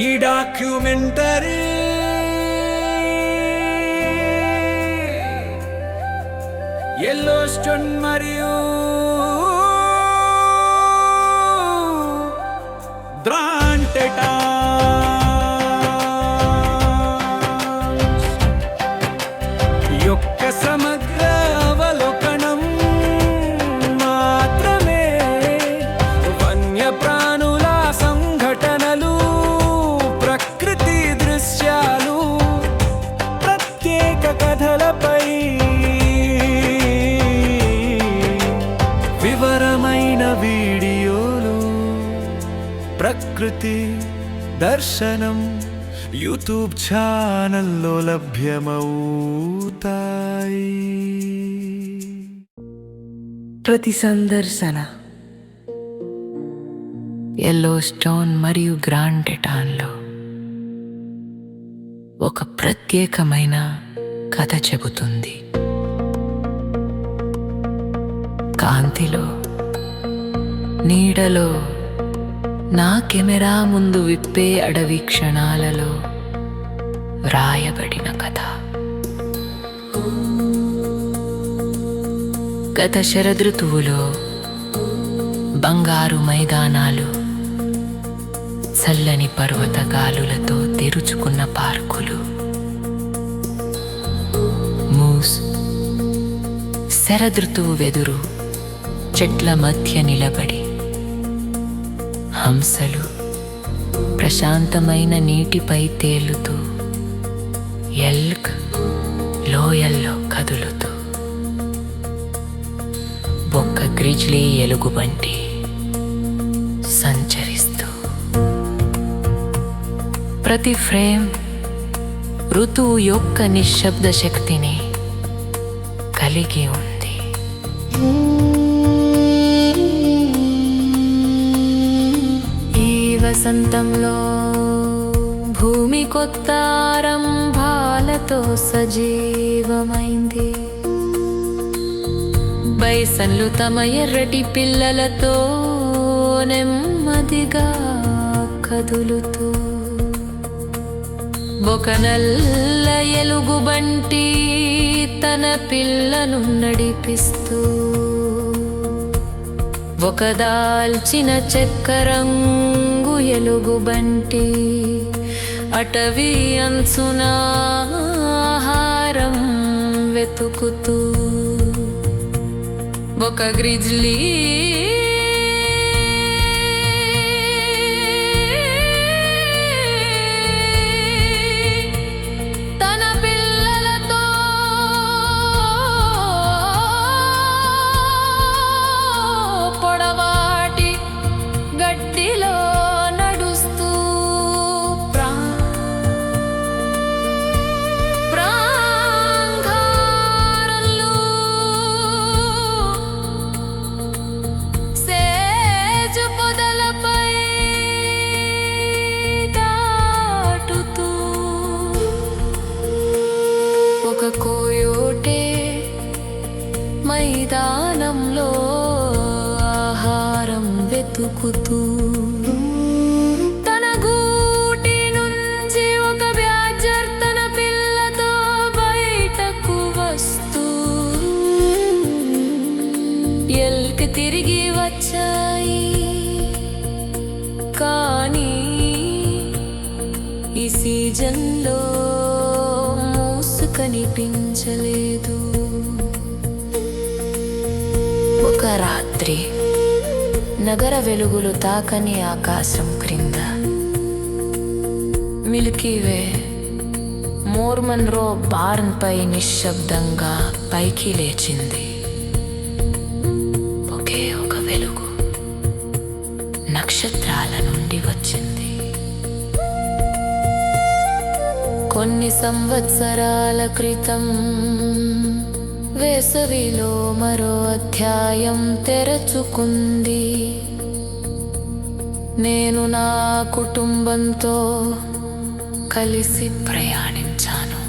ఈ documentary Yellowstone మరియు grand యొక్క సమగ్ర అవలోకనం మాత్రమే. వన్యప్రాణుల సంఘటనలు, ప్రకృతి దృశ్యాలు, ప్రత్యేక కథలపై వివరమైన వీడియోలు. ప్రకృతి దర్శనం యూట్యూబ్ ఛానల్లో లభ్యమవుతాయి. ప్రతి సందర్శన యెల్లోస్టోన్ మరియు గ్రాండ్ టెటాన్లో ఒక ప్రత్యేకమైన కథ చెబుతుంది. కాంతిలో, నీడలో, నా కెమెరా ముందు విప్పే అడవి క్షణాలలో వ్రాయబడిన కథ. గత శరదృతువులో బంగారు మైదానాలు, చల్లని పర్వత గాలులతో తెరుచుకున్న పార్కులు, మూస్ శరదృతువు వెదురు చెట్ల మధ్య నిలబడి, హంసలు ప్రశాంతమైన నీటిపై తేలుతూ, ఎల్క్ లోయల్లో కదులుతూ, ఒక్క గ్రిజ్లీ ఎలుగుబంటి సంచరిస్తూ. ప్రతి ఫ్రేమ్ ఋతువు యొక్క నిశ్శబ్ద శక్తిని కలిగి ఉంది. ఈ వసంతంలో భూమి కొత్త ఆరంభాలతో సజీవమైంది. బైసన్లు తమ ఎర్రటి పిల్లలతో నెమ్మదిగా కదులుతూ, ఒక నల్ల ఎలుగుబంటి తన పిల్లను నడిపిస్తూ, ఒక దాల్చిన చెక్క రంగు ఎలుగుబంటి అటవీ అంచున ఆహారం వెతుకుతూ, ఒక గ్రిజ్లీ తన పిల్లలతో పొడవాటి గడ్డిలో నడుస్తూ ప్రాంగారంలో సేజు పొదలపై దాటుతూ, ఒక కోయోటే మైదానంలో ఆహారం వెతుకుతూ, తన గూటి నుంచి ఒక బ్యాడ్జర్ తన పిల్లతో బయటకు వస్తూ, ఎల్క్ తిరిగి వచ్చాయి. కానీ ఈ సీజన్లో మూసు కనిపించలేదు. ఒక రాత్రి నగర వెలుగులు తాకని ఆకాశం క్రింద మిల్కీవే మోర్మన్రో బార్న్ పై నిశ్శబ్దంగా పైకి లేచింది. ఒకే ఒక వెలుగు నక్షత్రాల నుండి వచ్చింది. కొన్ని సంవత్సరాల క్రితం వేసవిలో మరో అధ్యాయం తెరచుకుంది. నేను నా కుటుంబంతో కలిసి ప్రయాణించాను.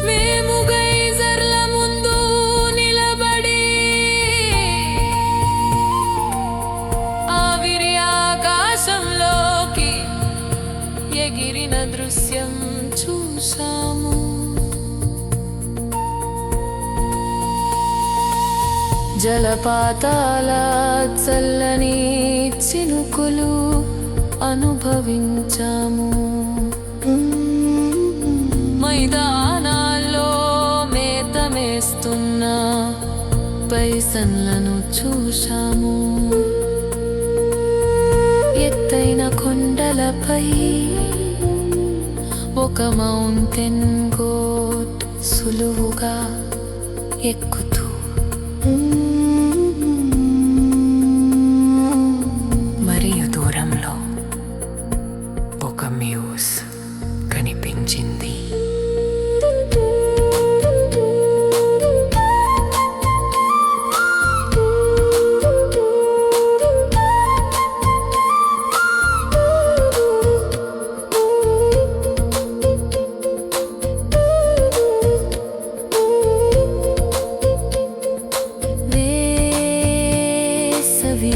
మేము గైజర్ల ముందు నిలబడి ఆవిరి ఆకాశం జలపాతాల చల్లని చినుకులు అనుభవించాము. మైదానాల్లో మేత మేస్తున్న బైసన్లను చూశాము. ఎత్తైన కొండలపై ఒక మౌంటైన్ గోట్ సులువుగా ఎక్కుతూ మరియు దూరంలో ఒక మ్యూజ్ కనిపించింది.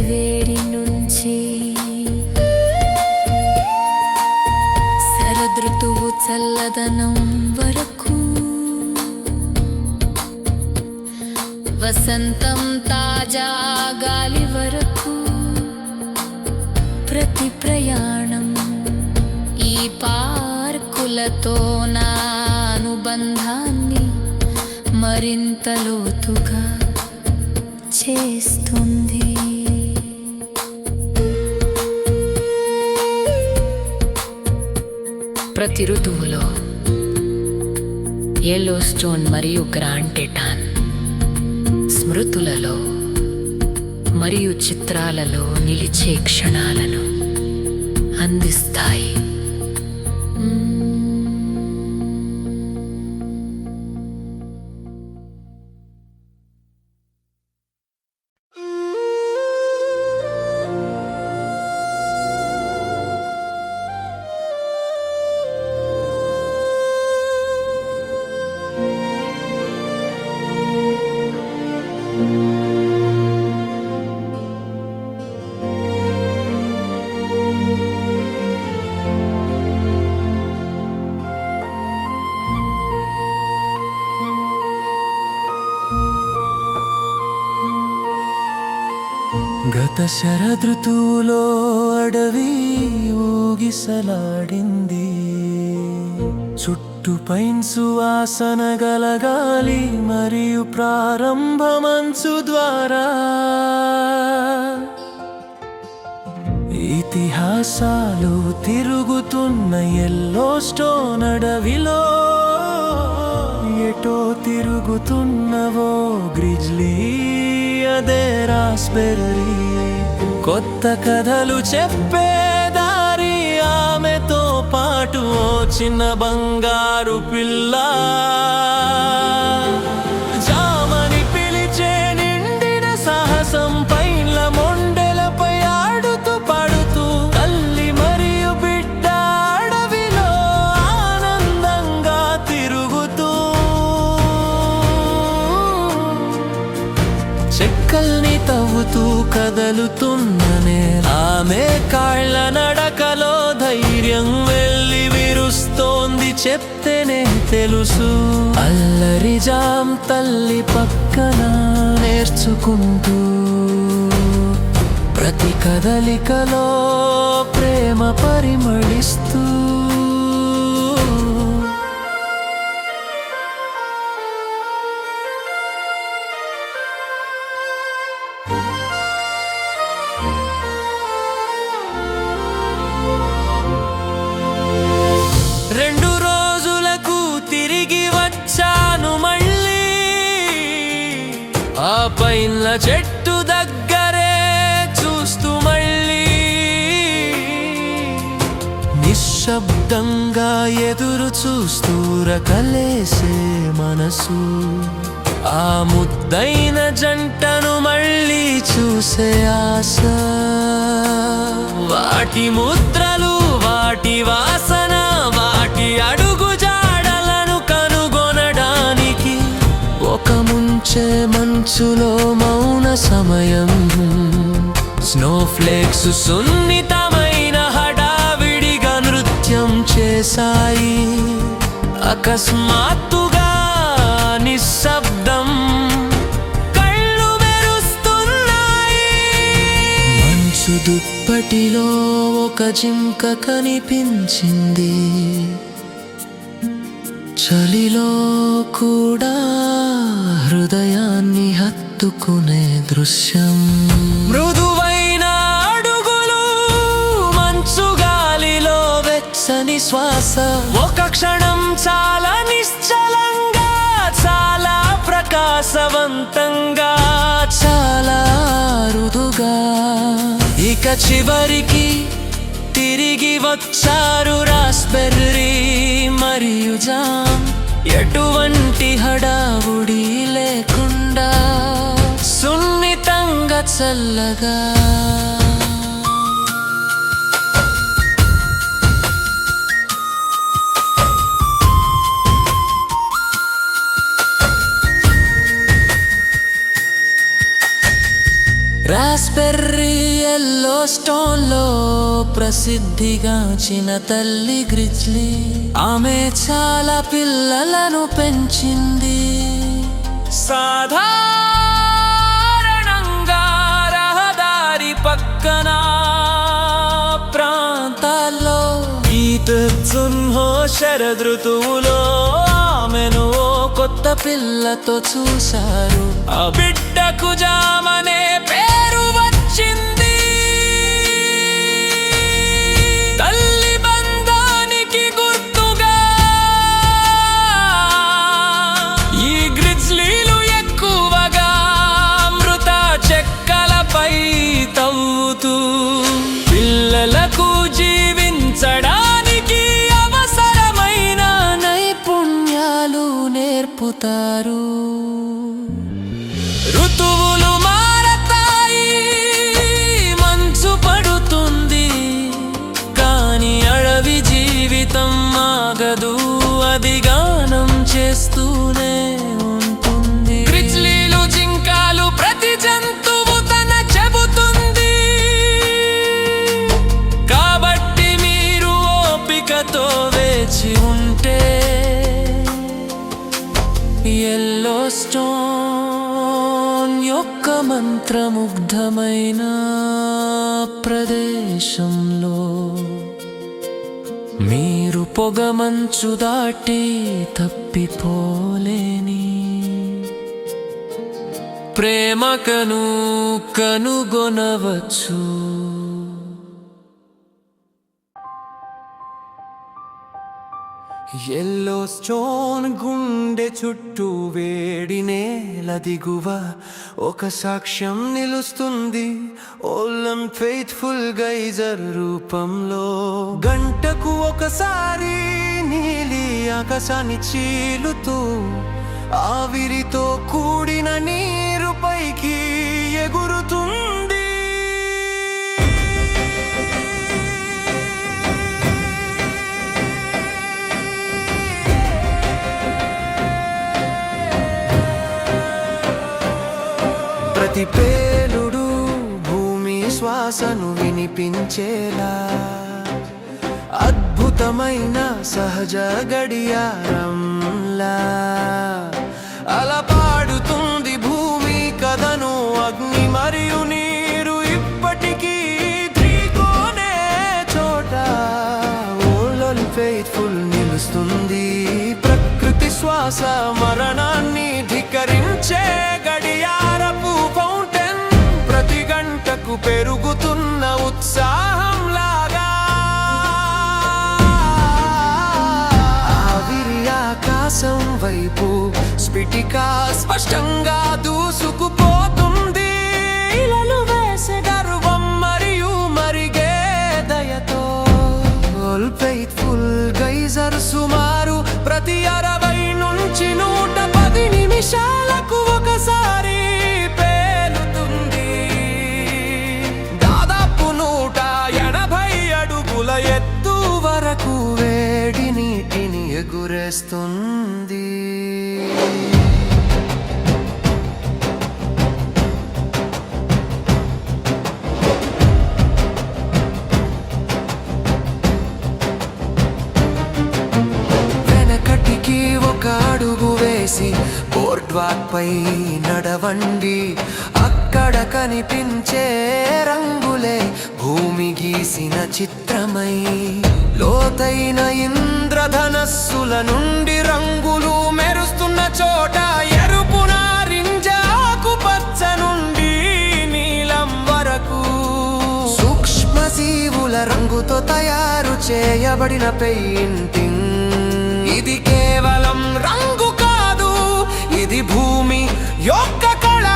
వేడి నుంచి శరదృతువు చల్లదనం వరకు, వసంతం తాజా గాలి వరకు, ప్రతి ప్రయాణం ఈ పార్కులతో నా అనుబంధాన్ని మరింత లోతుగా చేస్తుంది. ప్రతి ఋతువులో యెల్లోస్టోన్ మరియు గ్రాండ్ టెటాన్ స్మృతులలో మరియు చిత్రాలలో నిలిచే క్షణాలను అందిస్తాయి. గత శరదృతువులో అడవి ఊగిసలాడింది. చుట్టూ పైన్ సువాసన గలగాలి మరియు ప్రారంభ మంచు ద్వారా ఇతిహాసాలు తిరుగుతున్న యెల్లోస్టోన్ అడవిలో ఎటో తిరుగుతున్నవో గ్రిజ్లీ, అదే రాస్బెర్రీ. కొత్త కథలు చెప్పే దారి ఆమెతో పాటు ఓ చిన్న బంగారు పిల్ల. జామని పిలిచే నిండిన సాహసం పైన్ల మొండెలపై ఆడుతూ పడుతూ తల్లి మరియు బిడ్డ అడవిలో ఆనందంగా తిరుగుతూ, చెక్కల్ని తవ్వుతూ కదలుతున్న ఆమె కాళ్ళ నడకలో ధైర్యం వెళ్ళి విరుస్తోంది. చెప్తేనే తెలుసు, అల్లరి జామ్ తల్లి పక్కన నేర్చుకుంటూ ప్రతి కదలికలో ప్రేమ పరిమళిస్తూ. పైన్ల చెట్టు దగ్గరే చూస్తూ మళ్ళీ నిశ్శబ్దంగా ఎదురు చూస్తూ రకలేసే మనసు. ఆ ముద్దైన జంటను మళ్ళీ చూసే ఆశ. వాటి ముద్రలు, వాటి వాసన, వాటి అడుగు జాడలను కనుగొనడానికి ఒక ముంచే మంచులో మౌన సమయం. స్నోఫ్లేక్స్ సున్నితమైన హడావిడిగా నృత్యం చేశాయి. అకస్మాత్తుగా నిశ్శబ్దం, కళ్ళు మెరుస్తూ నీటిలో ఒక జింక కనిపించింది, చలిలో కూడా హృదయాన్ని హత్తుకునే దృశ్యం. మృదువైన అడుగులు, మంచు గాలిలో వెచ్చని శ్వాస, ఒక క్షణం చాలా నిశ్చలంగా, చాలా ప్రకాశవంతంగా, చాలా అరుదుగా. ఇక చివరికి తిరిగి వచ్చారు రాస్బెర్రీ మరియు జామ్. ఎటువంటి హడావుడి లేకుండా, సున్నితంగా, చల్లగా. రాస్బెర్రీ యెల్లోస్టోన్ లో ప్రసిద్ధిగాంచిన తల్లి గ్రిజ్లీ. ఆమె చాలా పిల్లలను పెంచింది. సాధారణంగా రహదారి పక్కన ప్రాంతాల్లో ఈతత్సున్హో శరదృతువులో ఆమెను ఓ కొత్త పిల్లతో చూశారు. ఆ బిడ్డకు జామనే పేరు వచ్చింది. తల్లి బంధానికి గుర్తుగా ఈ గ్రిజ్లీలు ఎక్కువగా మృత చెక్కలపై తవ్వుతూ పిల్లలకు జీవించడానికి అవసరమైన నైపుణ్యాలు నేర్పుతారు. ఋతువులు మారతాయి, మంచు పడుతుంది, కానీ అడవి జీవితం ఆగదు. అది గానం చేస్తూనే ఉంటుంది. గ్రిజ్లీలు, జింకలు, ప్రతి జంతువు తన చెబుతుంది. కాబట్టి మీరు ఓపికతో వేచి ఉంటే యెల్లోస్టోన్ యొక్క మంత్రముగ్ధమైన ప్రదేశంలో మీరు పొగమంచు దాటి తప్పిపోలేని ప్రేమకను కనుగొనవచ్చు. యెల్లోస్టోన్ గుండె చుట్టూ వేడి నేల దిగువ ఒక సాక్ష్యం నిలుస్తుంది. ఓలం ఫెయిత్ఫుల్ గైజర్ రూపంలో గంటకు ఒకసారి నీలి ఆకాశాన్ని చీలుతూ ఆవిరితో కూడిన నీరు పైకి ఎగురుతుంది. ప్రతి పేలుడు భూమి శ్వాసను వినిపించేలా అద్భుతమైన సహజ గడియారంలా అలా పాడుతుంది భూమి కథను. అగ్ని మరియు నీరు ఇప్పటికీ త్రికోనే చోట ఓలం ఫెయిత్ఫుల్ నిలుస్తుంది. ప్రకృతి శ్వాస మరణాన్ని ధిక్కరించే గడియారపు ఫౌంటైన్, ప్రతి గంటకు పెరుగుతున్న ఉత్సాహం లాగా. ఆవిరి ఆకాశం వైపు స్ఫటికా స్పష్టంగా దూసుకుపోతుంది. ఇలలు వేసే గర్వం మరియు మరిగే దయతో ఓల్ ఫెయిత్ఫుల్ గైజర్ సుమారు ప్రతి 60 నుంచి 110 నిమిషాలకు ఒకసారి పేలుతుంది. దాదాపు 180 అడుగుల ఎత్తు వరకు వేడి నీటిని ఎగురేస్తుంది. వెనకటికి ఒక అడుగు వేసి బోర్డ్వాక్ పై నడవండి, అక్కడ కనిపించే రంగులే భూమి గీసిన చిత్రమై. లోతైన ఇంద్రధనస్సుల నుండి రంగులు మెరుస్తున్న చోట, ఎరుపు నారింజ ఆకుపచ్చ నుండి నీలం వరకు సూక్ష్మజీవుల రంగుతో తయారు చేయబడిన పెయింటింగ్. ఇది కేవలం రంగు కాదు, ఇది భూమి యొక్క కళ.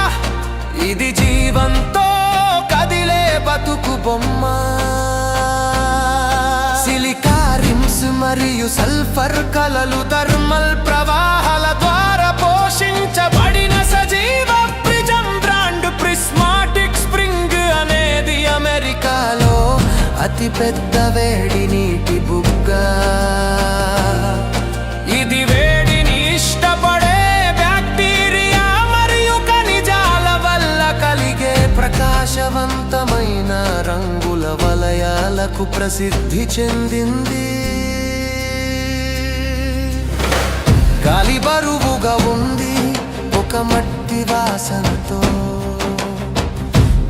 ఇది జీవంతో కదిలే బతుకు బొమ్మ. సిలికా రిమ్స్ మరియు సల్ఫర్ కలలు థర్మల్ ప్రవాహాల ద్వారా పోషించబడిన సజీవ ప్రిజం బ్రాండ్. ప్రిస్మాటిక్ స్ప్రింగ్ అనేది అమెరికాలో అతి పెద్ద వేడి నీటి బుగ్గ. ఇది వేడిని ఇష్టపడే బ్యాక్టీరియా మరియు ఖనిజాల వల్ల కలిగే ప్రకాశవంతమైన రంగుల వలయాలకు ప్రసిద్ధి చెందింది. గాలి బరువుగా ఉంది ఒక మట్టి వాసనతో,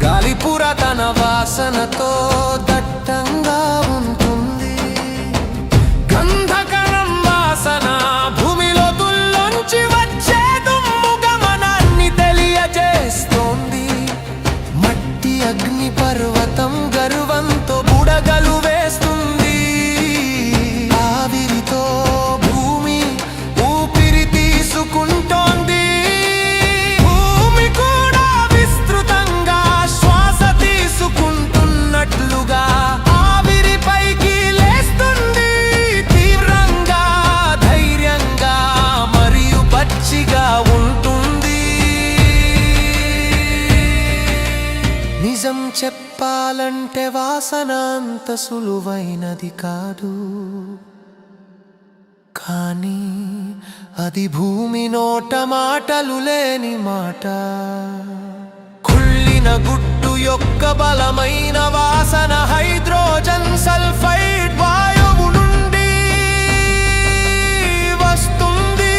గాలి పురాతన వాసనతో దట్టంగా ఉంటుంది. గంధకరం వాసన భూమిలో తుల్లోంచి వచ్చే దుమ్ము గమనాన్ని తెలియజేస్తోంది. మట్టి అగ్ని పర్వతం గర్వంతో బుడగలు వేస్తుంది. ఆవిరితో భూమి ఊపిరి తీసుకుంటోంది. భూమి కూడా విస్తృతంగా శ్వాస తీసుకుంటున్నట్లుగా ఆవిరి పైకి లేస్తుంది. తీవ్రంగా, ధైర్యంగా మరియు పచ్చిగా ఉంటుంది. నిజం చెప్పాలంటే వాసన అంత సులువైనది కాదు, కానీ అది భూమి నోట మాటలు లేని మాట. కుళ్ళిన గుట్టు యొక్క బలమైన వాసన హైడ్రోజన్ సల్ఫైడ్ వాయువు నుండి వస్తుంది.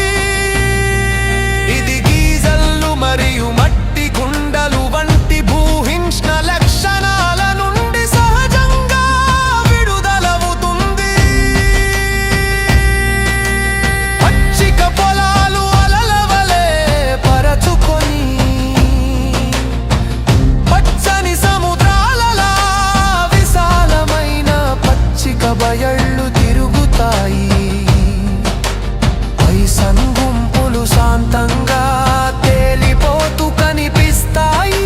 ఇది గీజల్లు మరియు మట్టి గుండలు వంటి భూహింష్ణ లక్షణాల నుండి సహజంగా విడుదలవుతుంది. పచ్చిక పొలాలు అలల వలె పరచుకొని, పచ్చని సముద్రాలలా విశాలమైన పచ్చిక బయళ్ళు తిరుగుతాయి. పైసన్ గుంపులు శాంతంగా తేలిపోతూ కనిపిస్తాయి.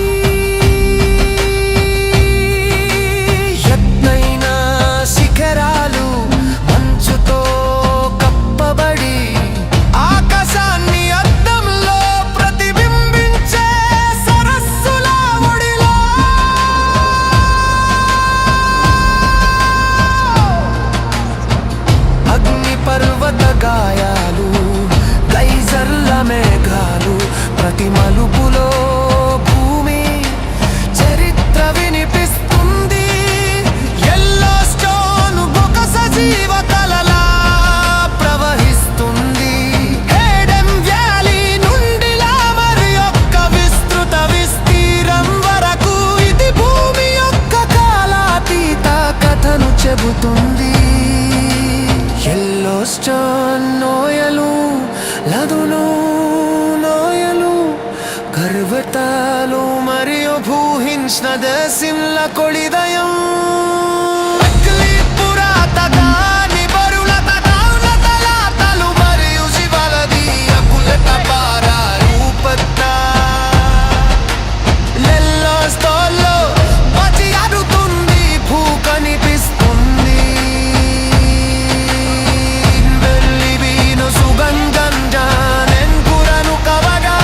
ఎత్తైన శిఖరాలు మంచుతో కప్పబడి ఆకాశాన్ని అద్దంలో ప్రతిబింబించే సరస్సుల ఒడిలో. అగ్ని పర్వత గాయాలు, గైజర్ల మేఘాలు, ప్రతి మలుపులో భూమి చరిత్ర వినిపిస్తుంది. ఎల్లో స్టోన్ ఒక సజీవ కలలా ప్రవహిస్తుంది. హేడెన్ వ్యాలీ నుండి లామర్ యొక్క విస్తృత విస్తీరం వరకు ఇది భూమి యొక్క కాలాతీత కథను చెబుతుంది. ఎల్లో స్టోన్ లోయలు, లదును లోయలు, పర్వతాలు మరియు భూహింష్ణ దేశంల కొళిదయం. పురాతగాని బరులత తలాతలు మరియు శివలది అకులత పారా రూపత్త. ఎల్లో స్టోన్లో పచి అరుతుంది, భూ కనిపిస్తుంది. వెళ్ళి వీను సుగంధం జానెన్ పురను కవగా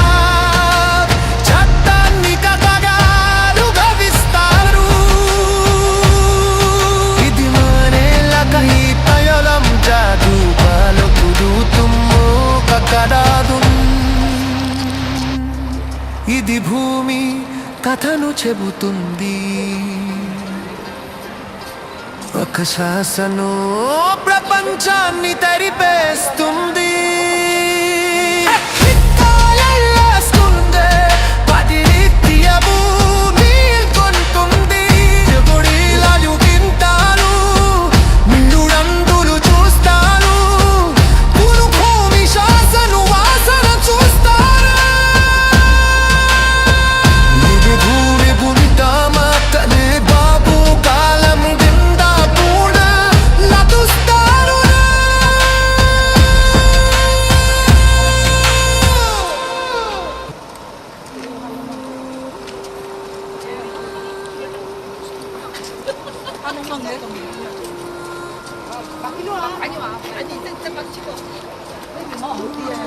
చట్టాన్ని కథగాలు గవిస్తారు. ఇది మానేల కహి తయలం జాదు బాలకుడు తుమ్ము కకడాదు. ఇది భూమి కథను చెబుతుంది. ఒక శ్వాసను ప్రపంచాన్ని తరిపేస్తుంది. 이리 와. 많이 와. 아니 이제 막 치고. 어디야?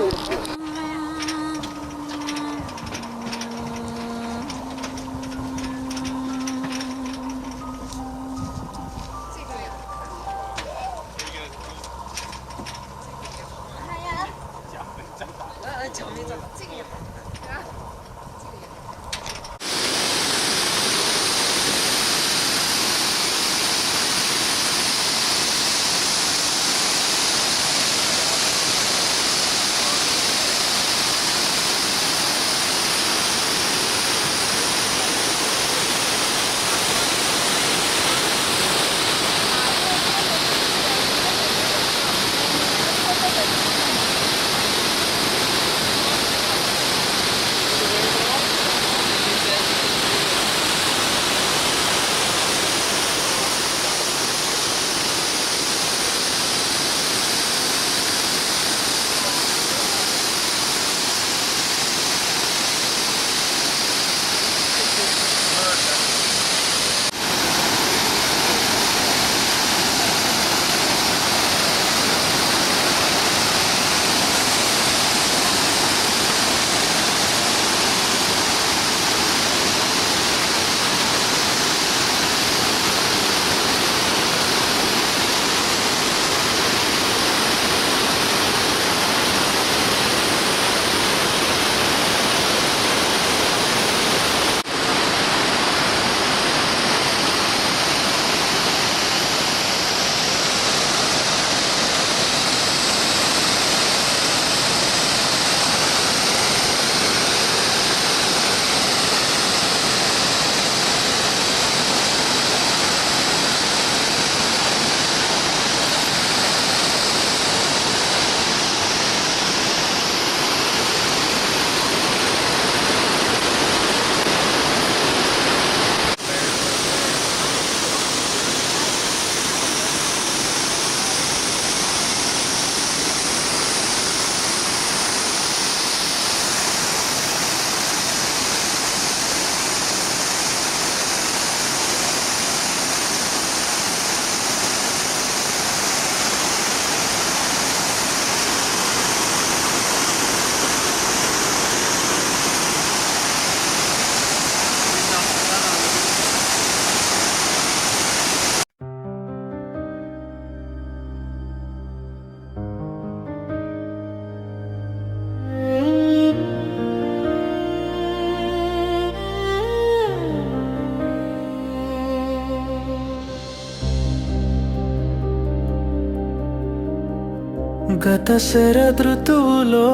గత శరదృతువులో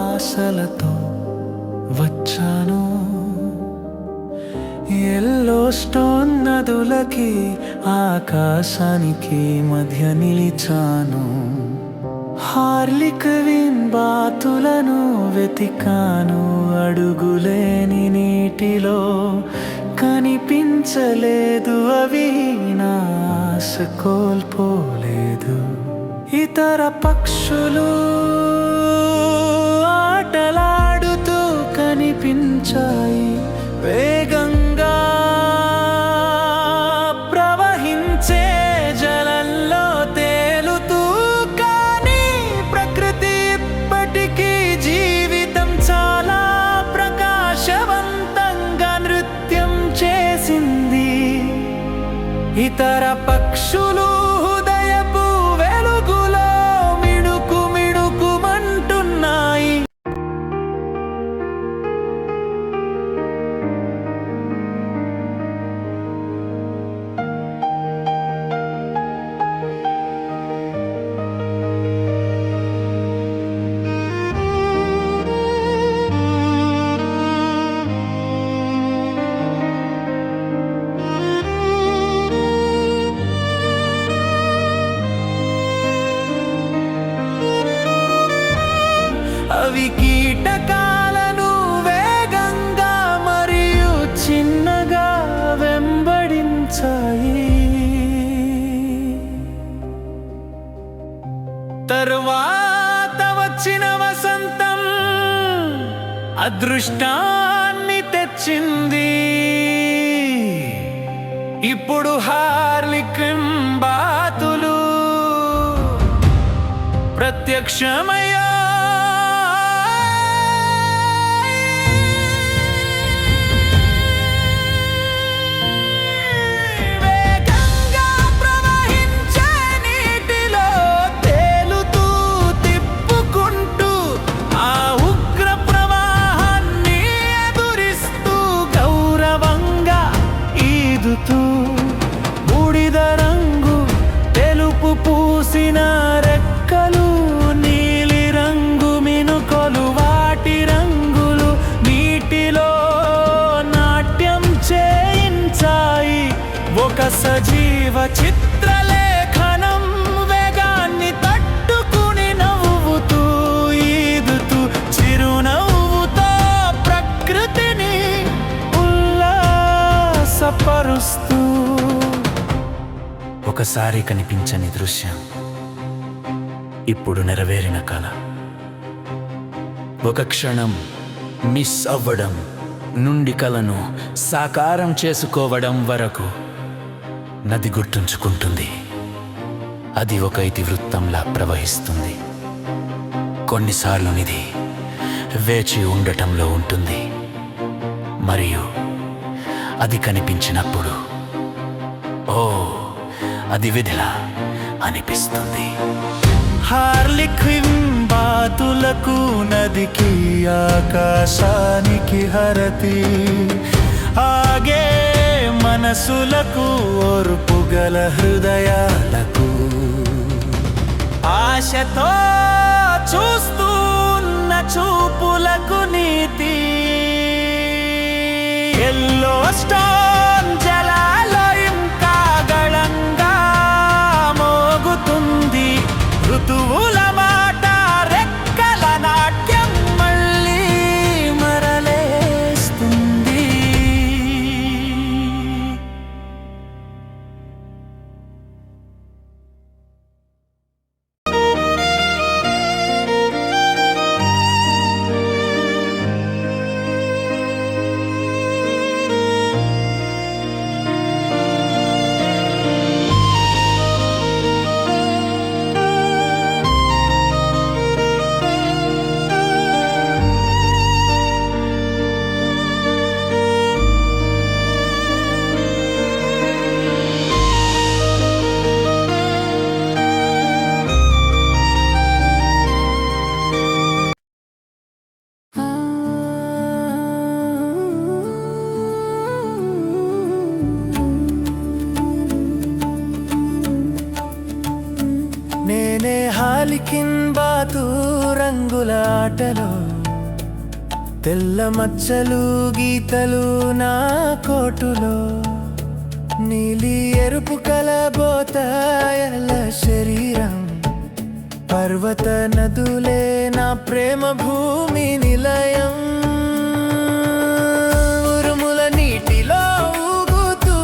ఆశలతో వచ్చాను, ఎల్లో స్టోన్ నదులకి ఆకాశానికి మధ్య నిలిచాను. హార్లిక్ విన్ బాతులను వెతికాను, అడుగులేని నీటిలో కనిపించలేదు, అవి నా ఆశ కోల్పోలేదు. ఇతర పక్షులు ఆటలాడుతూ కనిపించాయి, వేగంగా ప్రవహించే జలంలో తేలుతూ. కానీ ప్రకృతి ఇప్పటికీ జీవితం చాలా ప్రకాశవంతంగా నృత్యం చేసింది. ఇతర పక్షులు హృదయపు వెలుగులో మిణుకు మిణుకుమంటున్నాయి. అవి కీటకాలను వేగంగా మరియు చిన్నగా వెంబడించాయి. తరువాత వచ్చిన వసంతం అదృష్టాన్ని తెచ్చింది. ఇప్పుడు హార్లిక్ బాతులు ప్రత్యక్షమయ్యా. వేగంగా ప్రవహించే నీటిలో తేలుతూ తిప్పుకుంటూ ఆ ఉగ్ర ప్రవాహాన్ని ఎదురిస్తూ గౌరవంగా ఈదుతూ బూడిద రంగు తెలుపు పూసిన రెక్కలు, నీలి రంగు మినుకొలు, వాటి రంగులు నీటిలో నాట్యం చేయించాయి. ఒక సజీవ చిత్రలేఖనం వేగాన్ని తట్టుకుని నవ్వుతూ ఈదుతూ చిరునవ్వుతో ప్రకృతిని ఉల్లాసపరుస్తూ. ఒకసారి కనిపించని దృశ్యం ఇప్పుడు నెరవేరిన కల. ఒక క్షణం మిస్ అవ్వడం నుండి కలను సాకారం చేసుకోవడం వరకు నది గుర్తుంచుకుంటుంది. అది ఒక ఇతివృత్తంలా ప్రవహిస్తుంది. కొన్నిసార్లు నిధి వేచి ఉండటంలో ఉంటుంది, మరియు అది కనిపించినప్పుడు ఓ అది విధిలా అనిపిస్తుంది. హార్లిక్ బాతులకు నదికి ఆకాశానికి హరతి, ఆగే మనసులకు ఓర్పుగల హృదయాలకు ఆశతో చూస్తున్న చూపులకు నీతి. Yellow stone జలాలయం కాగళంగా మోగుతుంది. ఋతువుల మాట రెక్కల నాట్యం మళ్ళీ మరలేస్తుంది. నేనే హాలికిన్ బాతు రంగుల ఆటలో, తెల్ల మచ్చలు గీతలు నా కోటులో, నీలి ఎరుపు కలబోతాయల శరీరం, పర్వత నదులే నా ప్రేమ భూమి నిలయం. ఉరుముల నీటిలో ఊగుతూ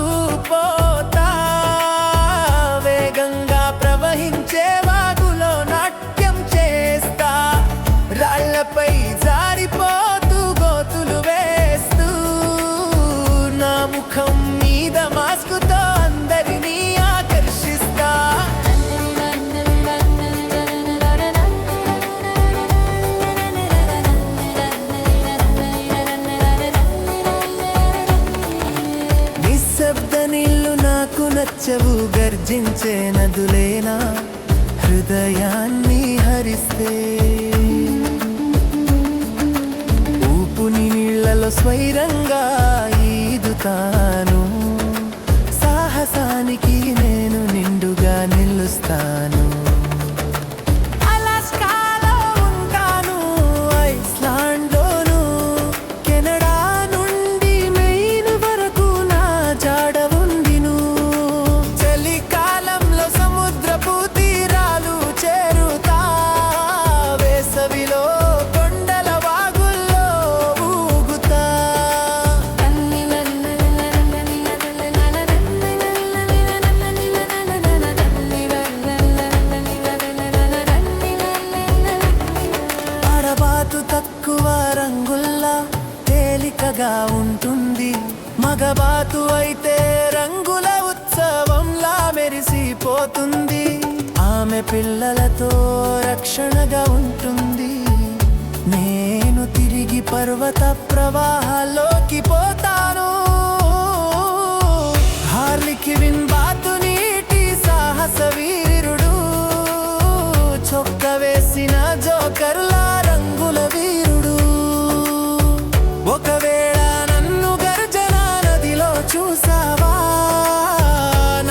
పోతా, వేగంగా ప్రవహించే వాగులో నాట్యం చేస్తా. రాళ్లపై జారిపోతూ గోతులు వేస్తూ, నా ముఖం మీద మాస్కుతో అందరినీ ఆకర్షిస్తా. నిశ్శబ్ద నీళ్లు నాకు నచ్చవు, గర్జించే నదులేనా హృదయాన్ని హరిస్తే. ఊపుని నీళ్లలో స్వైరంగా ఈదుతాను, సాహసానికి నేను నిండుగా నిలుస్తాను. అలాస్కాలో ఉంటాను, ఐస్లాండ్లోను, కెనడా నుండి మెయిన్ వరకు నా జాడ ఉందిను. చలికాలంలో సముద్రపు తీరాలు చేరుతా, వేసవిలో కొండల వాగుల్లో ఊగుతా. ఆడబాతు తక్కువ రంగుల్లా తేలికగా ఉంటుంది, మగబాతు అయితే రంగుల ఉత్సవంలా మెరిసిపోతుంది. ఆమె పిల్లలతో రక్షణగా ఉంటుంది. నేను తిరిగి పర్వత ప్రవాహాల్లోకి పోతాను. హార్లికి విన్బాతు నీటి సాహస వీరుడు, చొక్క వేసిన జోకర్లా రంగుల వీరుడు. ఒకవేళ నన్ను గర్జన నదిలో చూసావా,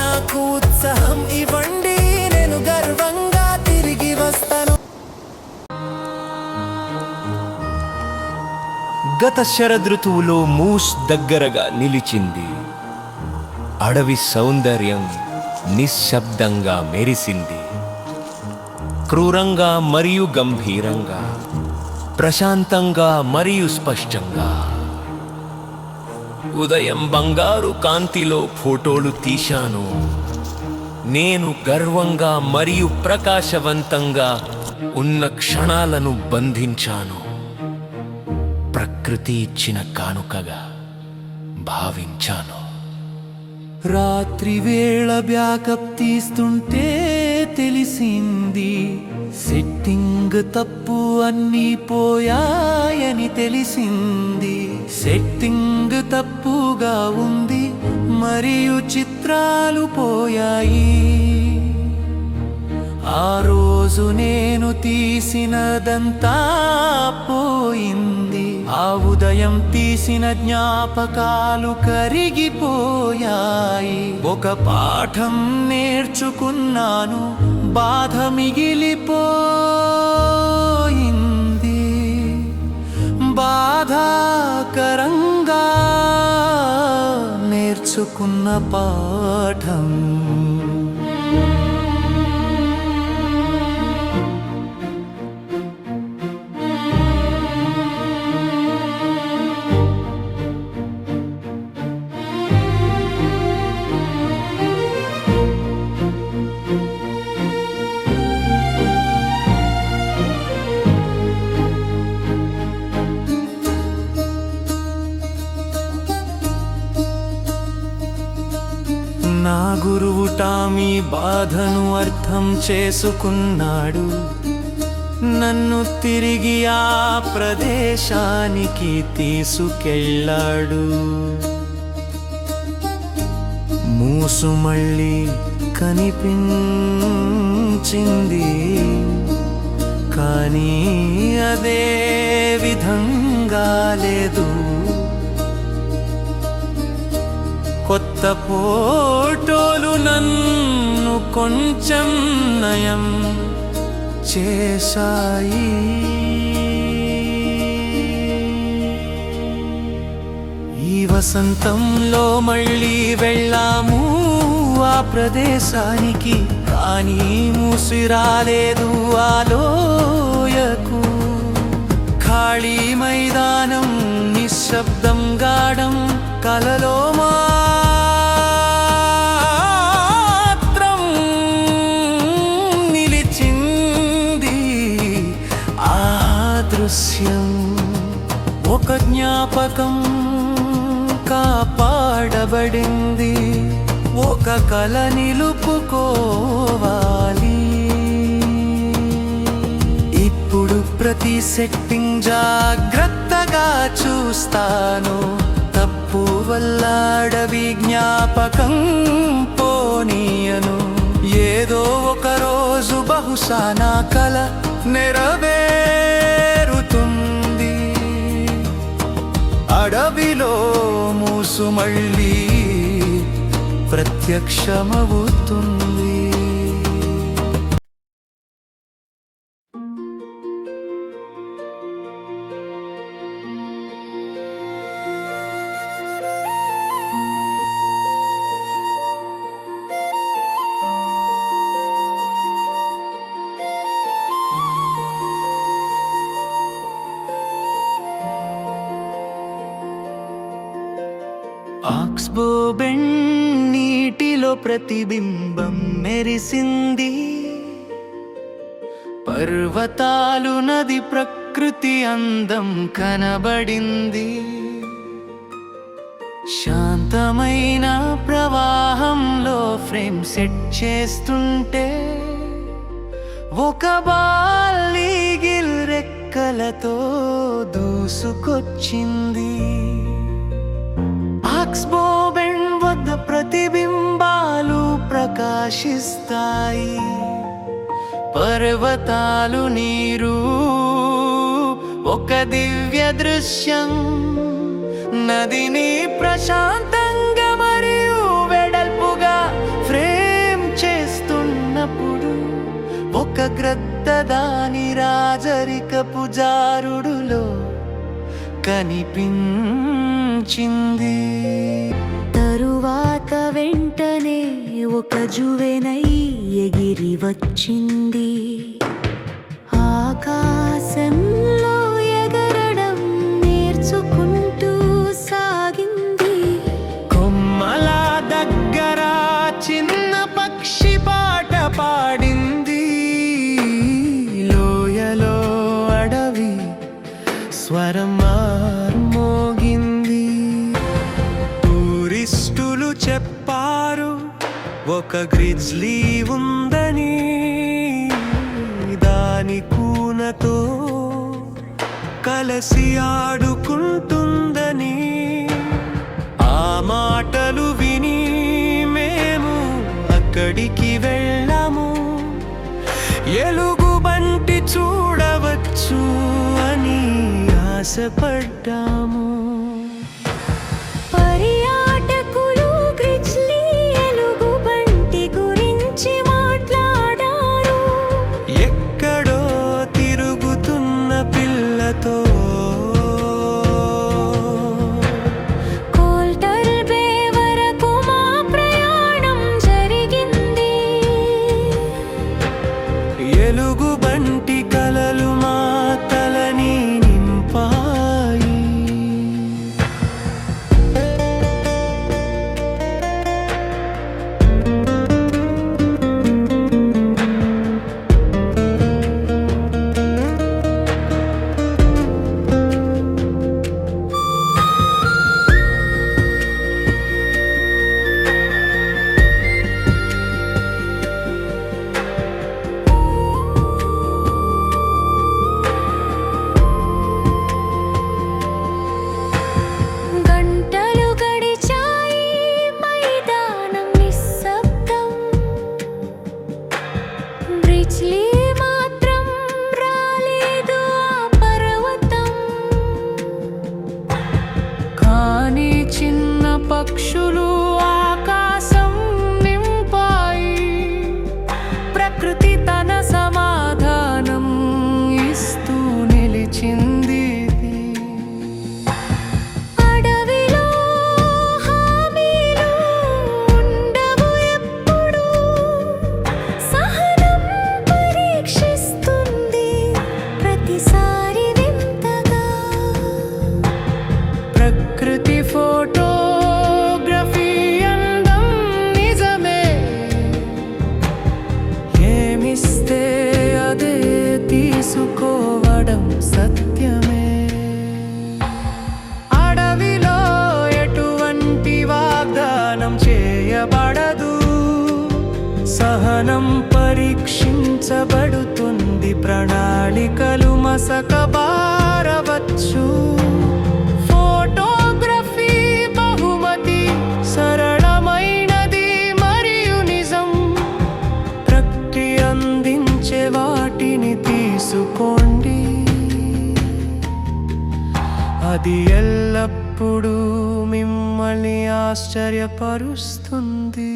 నాకు ఉత్సాహం ఇవ్వండి, నేను గర్వంగా తిరిగి వస్తాను. గత శరదృతువులో మూస్ దగ్గరగా నిలిచింది. అడవి సౌందర్యం నిశ్శబ్దంగా మెరిసింది. క్రూరంగా మరియు గంభీరంగా, ప్రశాంతంగా మరియు స్పష్టంగా. ఉదయం బంగారు కాంతిలో ఫోటోలు తీశాను. నేను గర్వంగా మరియు ప్రకాశవంతంగా ఉన్న క్షణాలను బంధించాను. ప్రకృతి ఇచ్చిన కానుకగా భావించాను. రాత్రి వేళ బ్యాకప్ తీస్తుంటే తెలిసింది, సెట్టింగ్ తప్పు అన్నీ పోయాయని తెలిసింది. సెట్టింగ్ తప్పుగా ఉంది మరియు చిత్రాలు పోయాయి. ఆ రోజు నేను తీసినదంతా పోయింది. ఆ ఉదయం తీసిన జ్ఞాపకాలు కరిగిపోయాయి. ఒక పాఠం నేర్చుకున్నాను, బాధ మిగిలిపోయింది. బాధాకరంగా నేర్చుకున్న పాఠం. నా గురువు టామీ బాధను అర్థం చేసుకున్నాడు. నన్ను తిరిగి ఆ ప్రదేశానికి తీసుకెళ్ళాడు. మూసు మళ్ళీ కనిపించింది, కానీ అదే విధంగా లేదు. కొత్త ఫోటోలు నన్ను కొంచెం నయం చేశాయి. ఈ వసంతంలో మళ్ళీ వెళ్ళాము ఆ ప్రదేశానికి, కానీ మూసిరాలేదు ఆ లోయకు. ఖాళీ మైదానం, నిశ్శబ్దం గాఢం, కలలో మాత్రం నిలిచింది ఆ దృశ్యం. ఒక జ్ఞాపకం కాపాడబడింది, ఒక కల నిలుపుకోవాలి. ఇప్పుడు ప్రతి సెట్టింగ్ జాగ్రత్తగా చూస్తాను. తప్పు వల్ల అడవి జ్ఞాపకం పోనీయను. ఏదో ఒక రోజు బహుశా నా కల నెరవేరుతుంది. అడవిలో మూసు మళ్ళీ ప్రత్యక్షమవుతుంది. ఆక్స్బో బెండ్ నీటిలో ప్రతిబింబం మెరిసింది. పర్వతాలు, నది, ప్రకృతి అందం కనబడింది. శాంతమైన ప్రవాహంలో ఫ్రేమ్ సెట్ చేస్తుంటే ఒక బాలీగిల్ రెక్కలతో దూసుకొచ్చింది. ఆక్స్బోబెండ్ వద్ద ప్రతిబింబాలు ప్రకాశిస్తాయి. పర్వతాలు నీరు ఒక దివ్య దృశ్యం. నదిని ప్రశాంతంగా మరియు వెడల్పుగా ఫ్రేమ్ చేస్తున్నప్పుడు ఒక గ్రద్ద దాని రాజరికపు జారుడులో కనిపించింది. తరువాత వెంటనే ఒక జువెనై ఎగిరి వచ్చింది. ఆకాశంలో ఎగరడం నేర్చుకుంటూ సాగింది. కొమ్మల దగ్గర చిన్న పక్షి పాట పాడింది. లోయలో అడవి స్వరం మోగింది. టూరిస్టులు చెప్పారు ఒక గ్రిజ్లీ ఉందని, దాని కూనతో కలసి ఆడుకుంటుందని. ఆ మాటలు విని మేము అక్కడికి వెళ్ళాము. ఎలుగుబంటి చూడవచ్చు అని ఆశపడ్డాము. పర్యాటకులు గ్రిజ్లీ ఎలుగుబంటి గురించి మాట్లాడారు. ఎక్కడో తిరుగుతున్న పిల్లతో కోల్టర్ బే వరకు మా ప్రయాణం జరిగింది. ఎలుగుబంటి కలలు మా తలని నింపాయి. గంటలు గడిచాయి, మైదానం నిశ్శబ్దం. గ్రిజ్లీ మాత్రం రాలేదు ఆ పర్వతం. కానీ చిన్న పక్షులు ఆకాశం నింపాయి. ప్రకృతి తన సమాధానం ఇస్తూ నిలిచింది. అడవిలో హామీలు ఉండవు ఎప్పుడు. సహనం పరీక్షిస్తుంది ప్రతిసారి వింతగా. ప్రకృతి ఫోటోగ్రఫీ అందం నిజమే. ఏమిస్తే అదే తీసుకోవడం సత్యమే. అడవిలో ఎటువంటి వాగ్దానం చేయబడదు. సహనం పరీక్షించబడుతుంది. ప్రణాళికలు మసకబారవచ్చు. ఫోటోగ్రఫీ బహుమతి సరళమైనది మరియు నిజం. ప్రకృతి అందించే వాటిని తీసుకోండి. అది ఎల్లప్పుడూ మిమ్మల్ని ఆశ్చర్యపరుస్తుంది.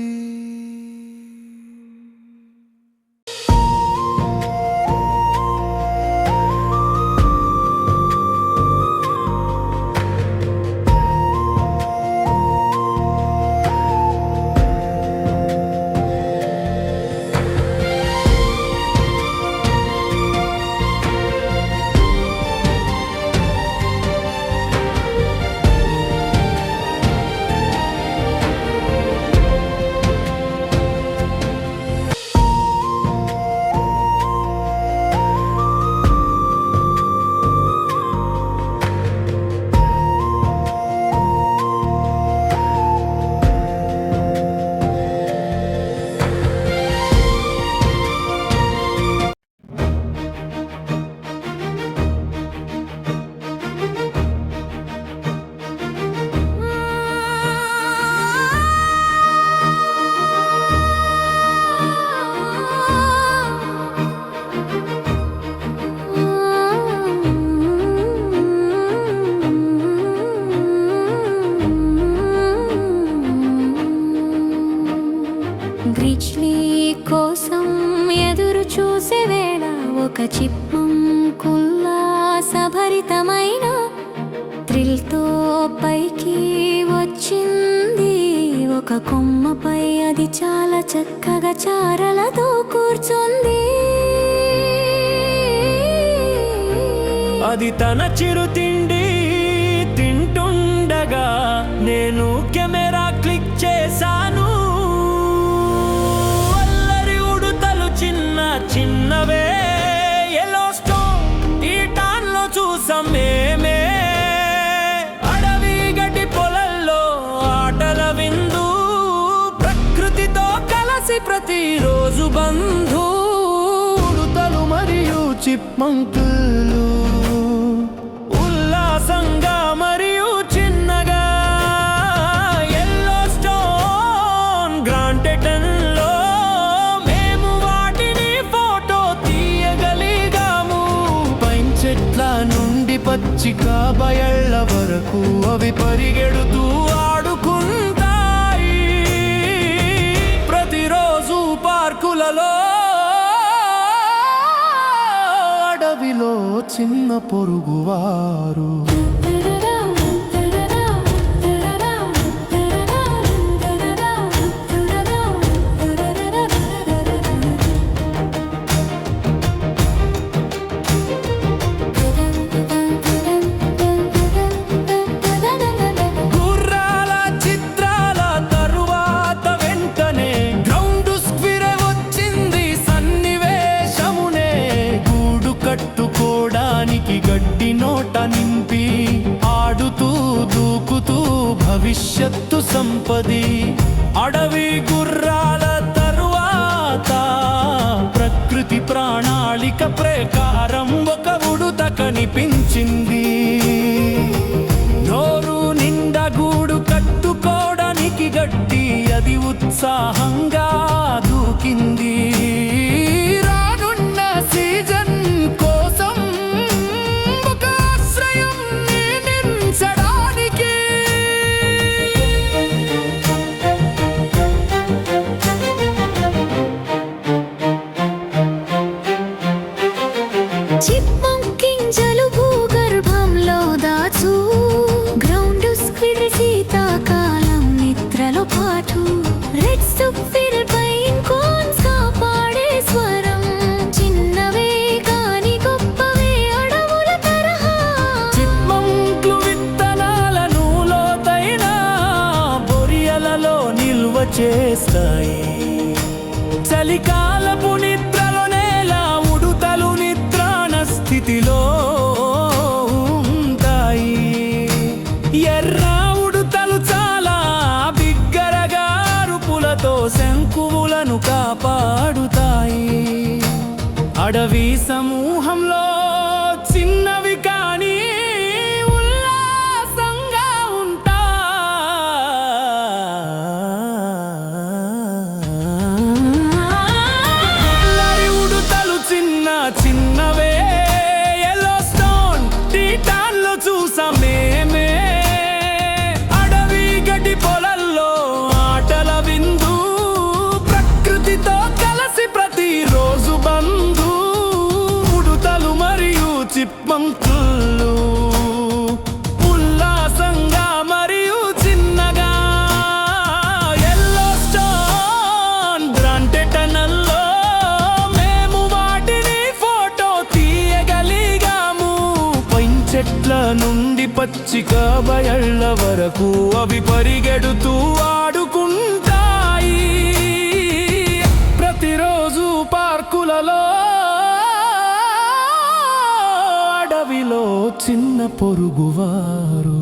ఉల్లాసభరితమైన థ్రిల్తో పైకి వచ్చింది. ఒక కొమ్మపై అది చాలా చక్కగా చారలతో కూర్చుంది. అది తన చిరు తిండి తింటుండగా నేను కెమెరా క్లిక్ చేశాను. అల్లరి ఉడుతలు చిన్న చిన్నవే ఎల్లో స్టోన్ టీటాన్లో చూసాం మేమే. అడవి గడ్డి పొలల్లో ఆటల విందు, ప్రకృతితో కలిసి ప్రతిరోజు బంధు. ఉడుతలు మరియు చిప్మంకులు ఉల్లాసంగా మరియు చిన్నగా ఎల్లో స్టోన్ గ్రాండ్ టెటన్లో మేము వాటిని ఫోటో తీయగలిగాము. పైన్ చెట్ల నుండి పచ్చిక బయళ్ళ వరకు అవి పరిగెడుతూ ఆడుకుంటాయి. ప్రతిరోజు పార్కులలో అడవిలో చిన్న పొరుగువారు గుర్రాల చిత్రాల తరువాత వెంటనే గ్రౌండ్ స్క్విరే వచ్చింది సన్నివేశమునే. గూడు కట్టుకోవడానికి గడ్డి నోట నింపి ఆడుతూ దూకుతూ భవిష్యత్తు సంపది. అడవి గుర్రాల తరువాత ప్రకృతి ప్రణాళిక ప్రకారం ఒక ఉడుత కనిపించింది. నోరు నిండా గూడు కట్టుకోవడానికి గడ్డి అది ఉత్సాహంగా దూకింది. రానున్న సీజన్ కోసం ఒక ఆశ్రయం నిర్మించడానికి. చిప్మంకింజలు భూగర్భంలో దాచు, గ్రౌండ్ స్క్విడ్ శీతాకాలం నిద్రలో పాటు, రెడ్ స్క్విడ్ పైన్ కోన్స్ కాపాడే స్వరం. చిన్నవే కాని గొప్పవే అడవుల తరహా. చిప్మంక్లు విత్తనాలను లోతైన బొరియలలో నిల్వ చేస్తాయి. చలికాలపు నిద్రలో నేల ఉడుతలు నిద్రాణ స్థితిలో ఉంటాయి. ఎర్ర ఉడుతలు చాలా బిగ్గరగా అరుపులతో శంకువులను కాపాడుతాయి. అడవి సమూహంలో చిన్నవి కానీ ఉల్లాసంగా ఉంటాయి. ఉడుతలు చిన్న చిన్నవే ఎల్లో స్టోన్ టీటాన్లో చూసాం మేమే. అడవి గడ్డి పొలల్లో ఆటల విందు, ప్రకృతితో కలిసి ప్రతిరోజు బంధు. ఉడుతలు మరియు చిప్మంకులు ఉల్లాసంగా మరియు చిన్నగా ఎల్లో స్టోన్ గ్రాండ్ టెటన్లో మేము వాటిని ఫోటో తీయగలిగాము. పైన్ చెట్ల నుండి పచ్చిక బయళ్ళ వరకు అవి పరిగెడుతూ ఆడుకుంటాయి. ప్రతిరోజు పార్కులలో అడవిలో చిన్న పొరుగువారు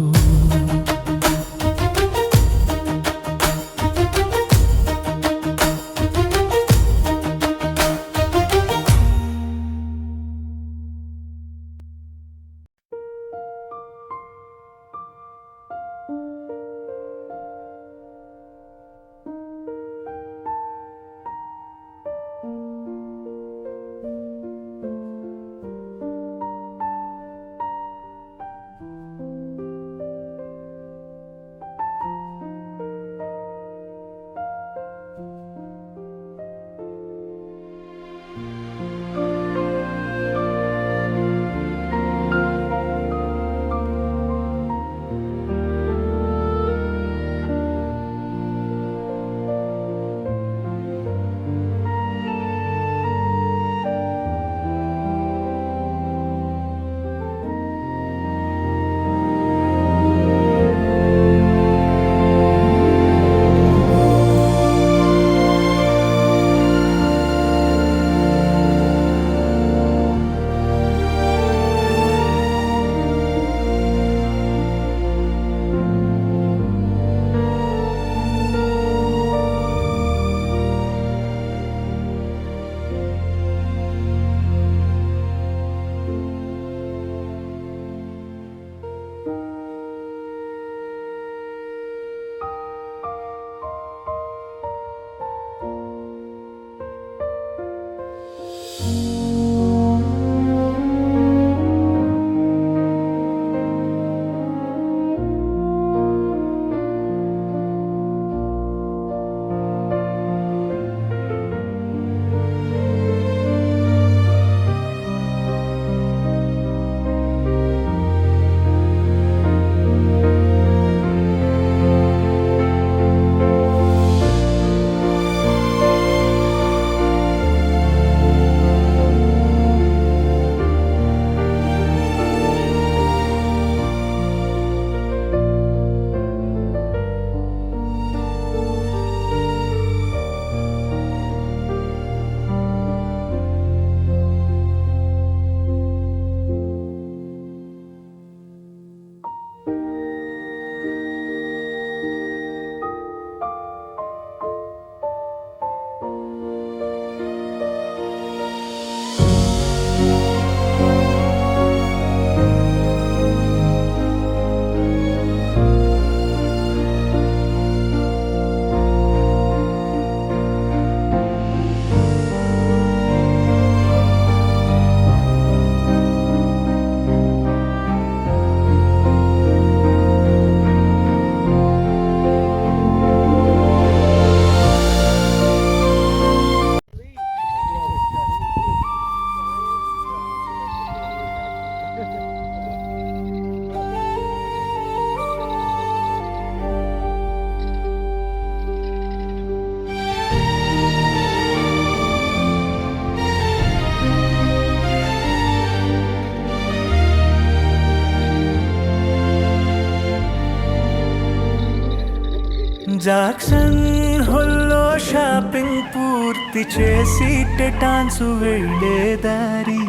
జాక్సన్ హోల్లో షాపింగ్ పూర్తి చేసి టెటాన్స్ వెళ్ళే దారి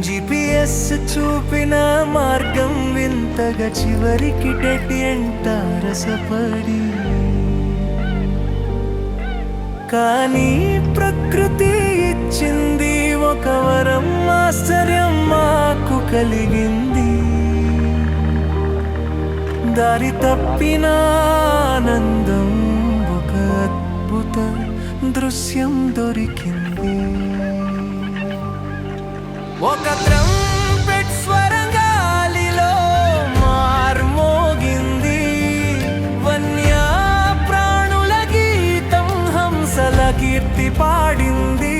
GPS చూపిన మార్గం వింతగా చివరికి డెడ్ ఎండ్ తారసపడి కానీ ప్రకృతి ఇచ్చింది ఒక వరం ఆశ్చర్యం మాకు కలిగింది దారి తప్పిన ఆనందం ఒక అద్భుత దృశ్యం దొరికింది ఒక ట్రంపెట్ స్వరం గాలిలో మార్మోగింది వన్య ప్రాణుల గీతం హంసల కీర్తి పాడింది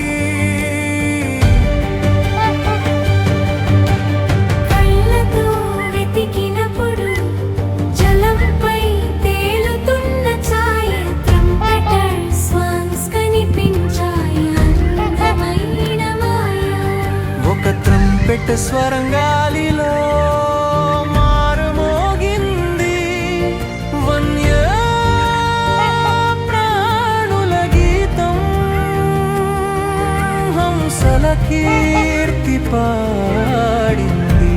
కళ్ళతో వెతికినప్పుడు జలంపై తేలుతున్న ఛాయ ట్రంపెటర్ స్వాన్స్ కనిపించాయి అందమైన మాయ ఒక ట్రంపెట్ స్వరం గాలిలో మారుమోగింది వన్య ప్రాణుల గీతం హంసల కీర్తి పాడింది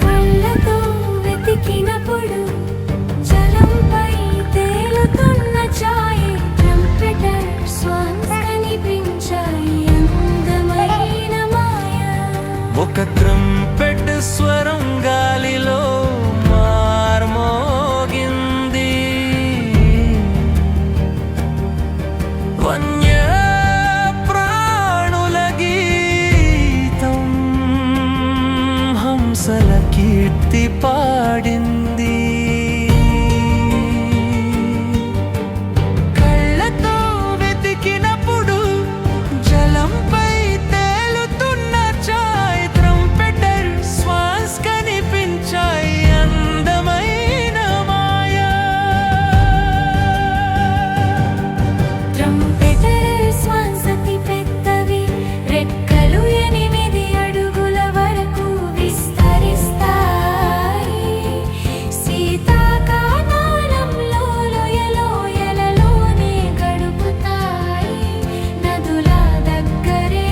కళ్ళతో వెతికినప్పుడు జలంపై తేలుతున్న ఛాయ ట్రంపెటర్ స్వాన్స్ కనిపించాయి అందమైన మాయ ఒక ట్రంపెట్ స్వరం గాలిలో మార్మోగింది వన్య ప్రాణుల గీతం హంసల కీర్తి పాడింది కళ్ళతో వెతికినప్పుడు జలంపై తేలుతున్న ఛాయ్ ట్రంపెటర్ స్వాన్స్ కనిపించాయి అందమైన మాయ ట్రంపెటర్ స్వాన్స్ అతి పెద్దవి రెక్కలు 8 అడుగుల వరకు విస్తరిస్తాయి శీతాకాలంలో లోయలోయలలోనే గడుపుతాయి నదుల దగ్గరే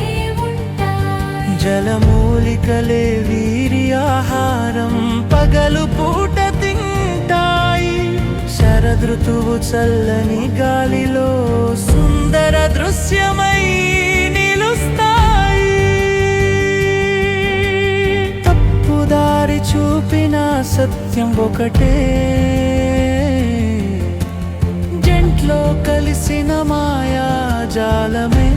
ఉంటాయి జలమూలికలే వీరి ఆహారం పగలు పూట తింటాయి శరదృతువు చల్లని గాలిలో సుందర దృశ్యమై నిలుస్తాయి తప్పుదారి చూపిన సత్యం ఒకటే జంట్లో కలిసిన మాయాజాలమే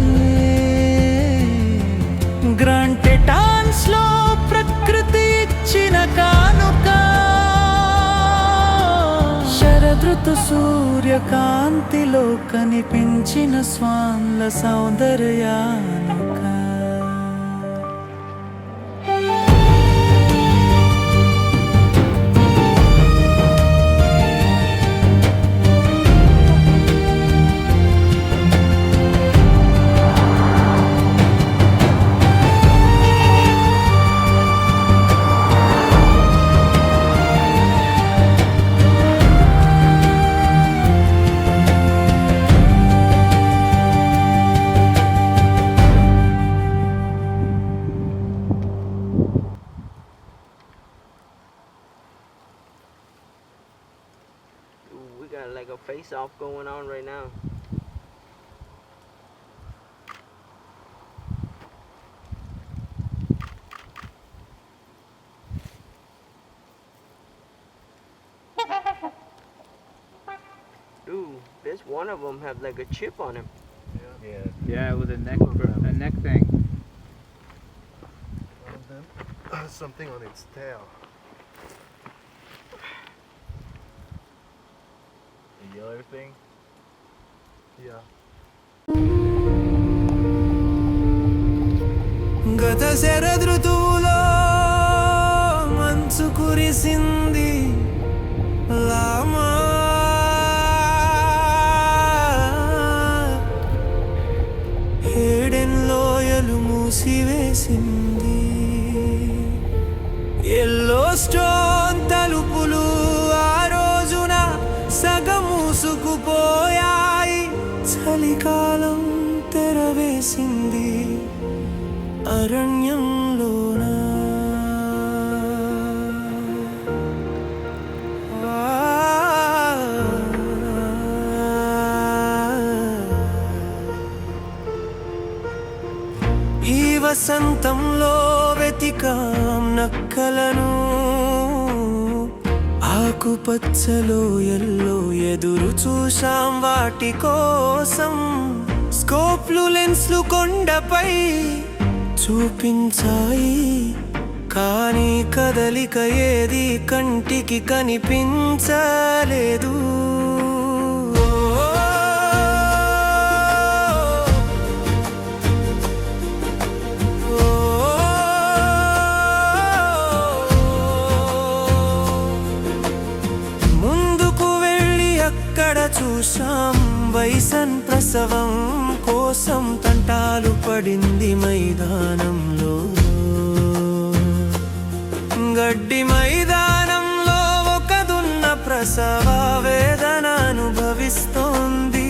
గ్రాండ్ టెటాన్స్ లో ప్రకృతి ఇచ్చిన కానుక శరదృతు సూర్యకాంతిలో కనిపించిన స్వాన్ల సౌందర్యానుక We got like a face-off going on right now. Dude, this one of them have like a chip on him. Yeah, with a neck thing. One of them has something on its tail. The yellow thing. Yeah. గత శరదృతువులో మంచు కురిసింది లామా Aiden లోయలు మూసివేసింది yellow stone చలికాలం తెరవేసింది అరణ్యంలోన. ఈ వసంతంలో వెతికాం నక్కలను, ఆకుపచ్చలో yellow ఎదురు చూశాం వాటి కోసం. స్కోప్లు లెన్స్లు కొండపై చూపించాయి, కానీ కదలిక ఏది కంటికి కనిపించలేదు. చూశాం బైసన్ ప్రసవం కోసం తంటాలు పడింది మైదానంలో. గడ్డి మైదానంలో ఒక దున్న ప్రసవ వేదన అనుభవిస్తోంది.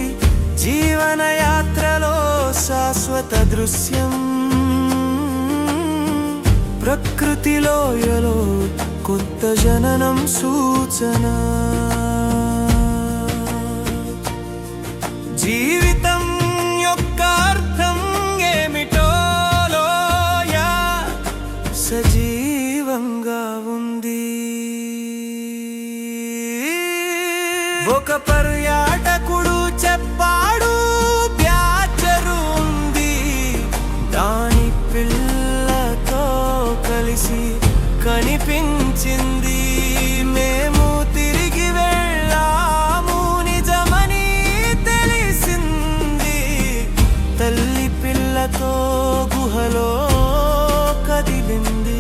జీవన యాత్రలో శాశ్వత దృశ్యం, ప్రకృతిలో ఎలో కొత్త జననం సూచన. జీవితం యొక్క అర్థం ఏమిటో లోయ సజీవంగా ఉంది. ఒక పర్యాటకుడు చెప్పాడు, బ్యాచరు ఉంది, దాని పిల్లతో కలిసి కనిపించింది. మేము తిరిగి వెళ్ళాము, నిజమని తెలిసింది. తల్లి పిల్లతో గుహలో కదిలింది.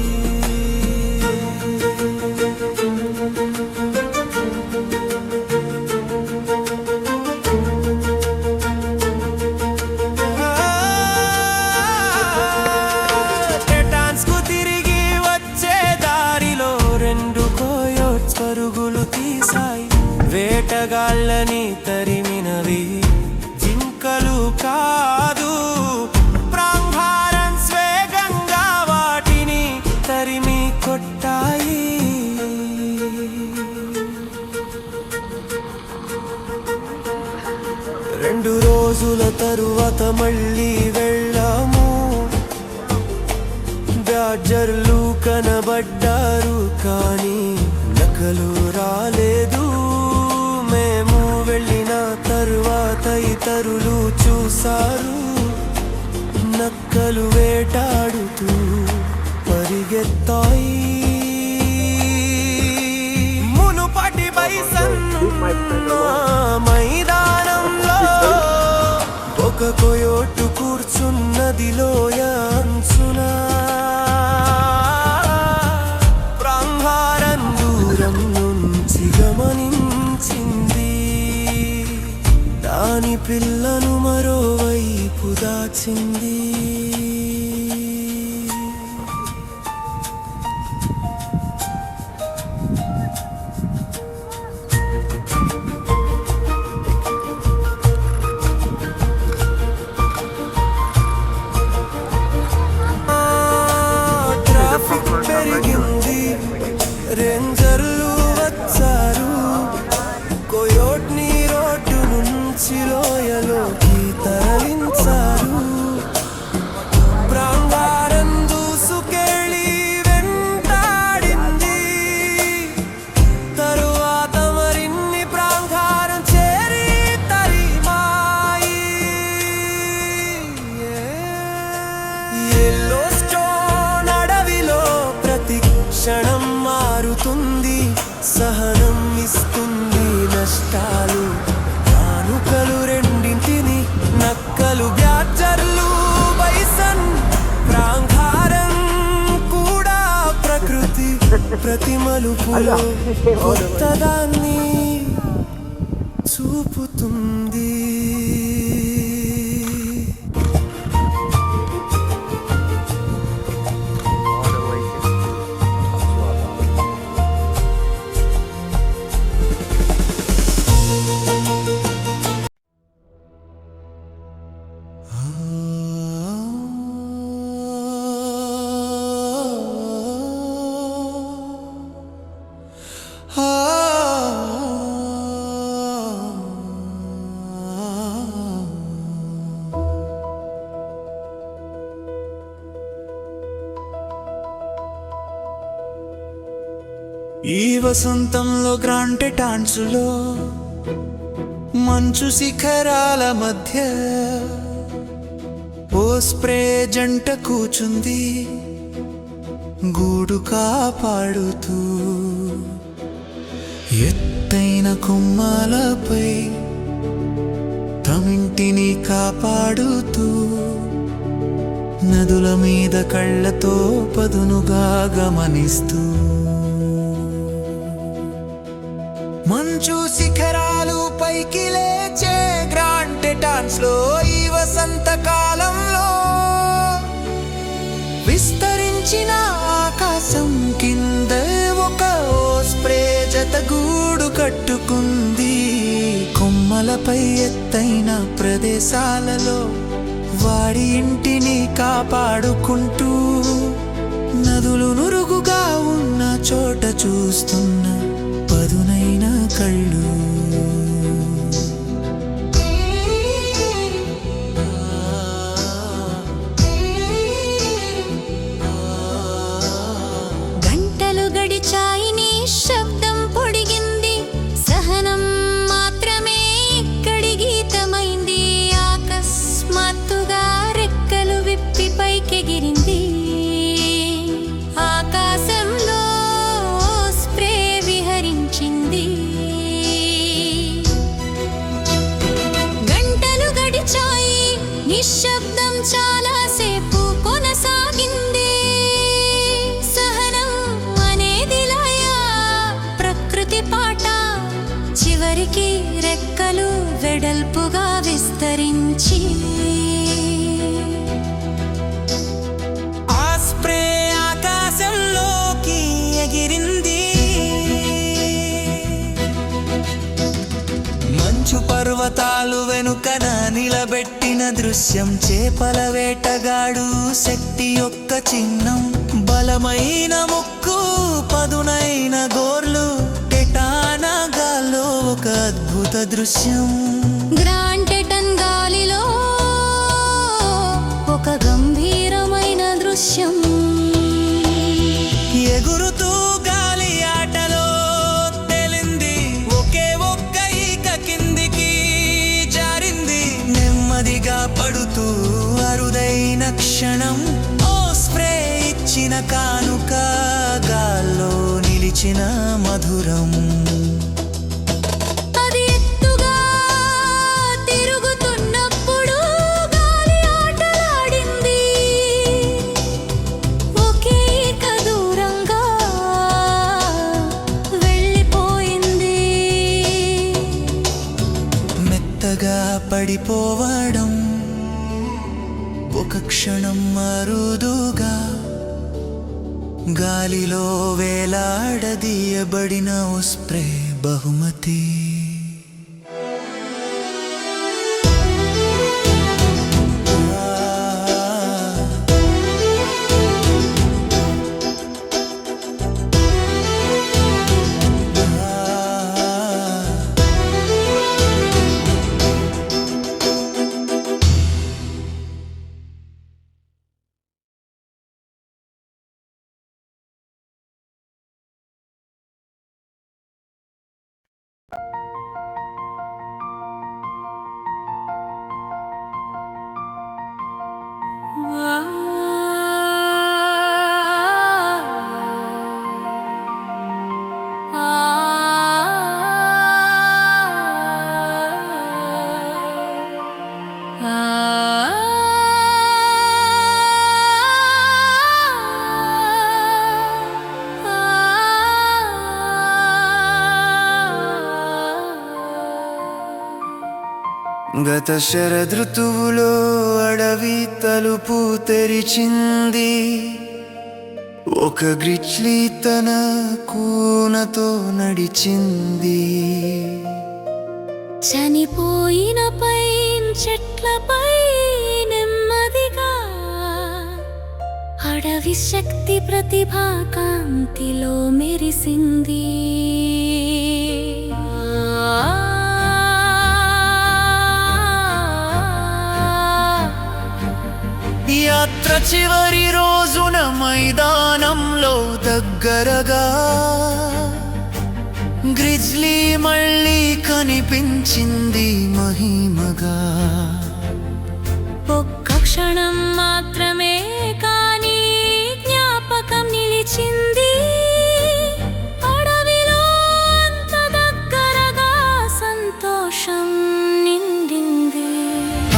తిరిగి వచ్చే దారిలో 2 కోయోట్స్ పరుగులు తీసాయి. వేటగాళ్ళని తరిమినవి జింకలు కాదు, ప్రాంహారన్స్ వేగంగా వాటిని తరిమి కొట్టాయి. 2 రోజుల తరువాత మళ్ళీ వెళ్ళాము. బ్యాడ్జర్లు కనబడ్డారు, కానీ నక్కలు రాలేదు. మేము వెళ్ళిన తరువాత ఇతరులు చూశారు, నక్కలు వేటాడుతూ పరిగెత్తాయి. మునుపటి బైసన్ మైదానంలో ఒక కోయోటు కూర్చున్నది లోయ అంచున. ప్రాంహారం దూరం నుంచి గమనించింది, దాని పిల్లను మరోవైపు దాచింది. ట్రాఫిక్ పెరిగింది, రేంజర్లు వచ్చారు. కోయోట్ని రోడ్డు నుంచి లోయలోకి తరలించారు. ప్రాంగారం దూసుకెళ్ళి వెంటాడింది. తరువాత మరిన్ని ప్రాంగారం చేరి తరిమాయి. ఎల్లో స్టోన్ అడవిలో ప్రతి క్షణం మారుతుంది, సహనం ఇస్తుంది నష్టాలు కానుకలు రెండింటిని. నక్కలు బ్యాడ్జర్లు బైసన్ ప్రాంగారం కూడా ప్రకృతి ప్రతి మలుపులో కొత్తదాన్ని చూపుతుంది. ఈ వసంతంలో గ్రాంటెటాన్సులో మంచు శిఖరాల మధ్య ఓ స్ప్రే జంట కూచుంది గూడు కాపాడుతూ. ఎత్తైన కొమ్మలపై తమింటిని కాపాడుతూ, నదుల మీద కళ్ళతో పదునుగా గమనిస్తూ, మంచు శిఖరాలు పైకి లేచే గ్రాంటెటాన్స్ లో ఈ వసంత కాలంలో విస్తరించిన ఆకాశం కింద ఒక స్ప్రే జత గూడు కట్టుకుంది. కొమ్మలపై ఎత్తైన ప్రదేశాలలో వాడి ఇంటిని కాపాడుకుంటూ, నదులు నురుగుగా ఉన్న చోట చూస్తున్న పదునైన కళ్ళు. గంటలు గడిచాయి, నీ శబ్దం పొడిగింది, సహనం మాత్రమే ఇక్కడి గీతమైంది. అకస్మాత్తుగా రెక్కలు విప్పి పైకెగిరింది. ఆకాశంలో స్ప్రే విహరించింది. గంటలు గడిచాయి, నిశ్శబ్దం చాలాసేపు కొనసాగింది. సహనం అనేది లయ, ప్రకృతి పాట, చివరికి రెక్కలు వెడల్పుగా విస్తరించి ఆ స్ప్రే ఆకాశంలోకి ఎగిరింది. మంచు పర్వతాలు వెనుకన నిలబెట్టిన దృశ్యం, చేపల వేటగాడు శక్తి యొక్క చిహ్నం. బలమైన ముక్కు, పదునైన గోర్లు, టెటానాగాల్లో ఒక అద్భుత దృశ్యం. గ్రాంటెటన్ గాలిలో ఒక గంభీరమైన దృశ్యం. ఎగురుతూ గాలి ఆటలో తేలింది, ఒకే ఒక్క ఈక కిందికి జారింది. నెమ్మదిగా పడుతూ అరుదైన క్షణం, ఓ స్ప్రే ఇచ్చిన కానుక, గాల్లో నిలిచిన మధురం. అది ఎత్తుగా తిరుగుతున్నప్పుడు గాలి ఆటలాడింది. ఒకే ఈక దూరంగా వెళ్ళిపోయింది. మెత్తగా పడిపోవడం, ఒక క్షణం అరుదుగా గాలిలో వేలాడదీయబడిన ఓ స్ప్రే బహుమతి. గత శరదృతువులో అడవి తలుపు తెరిచింది. ఒక గ్రిచ్లీ తన కూనతో నడిచింది. చనిపోయిన పైన్ చెట్లపై నెమ్మదిగా అడవి శక్తి ప్రతిభా కాంతిలో మెరిసింది. యాత్ర చివరి రోజున మైదానంలో దగ్గరగా గ్రిజ్లీ మళ్ళీ కనిపించింది మహిమగా. ఒక్క క్షణం మాత్రమే కానీ జ్ఞాపకం నిలిచింది. అడవిలో అంత దగ్గరగా సంతోషం నిండింది.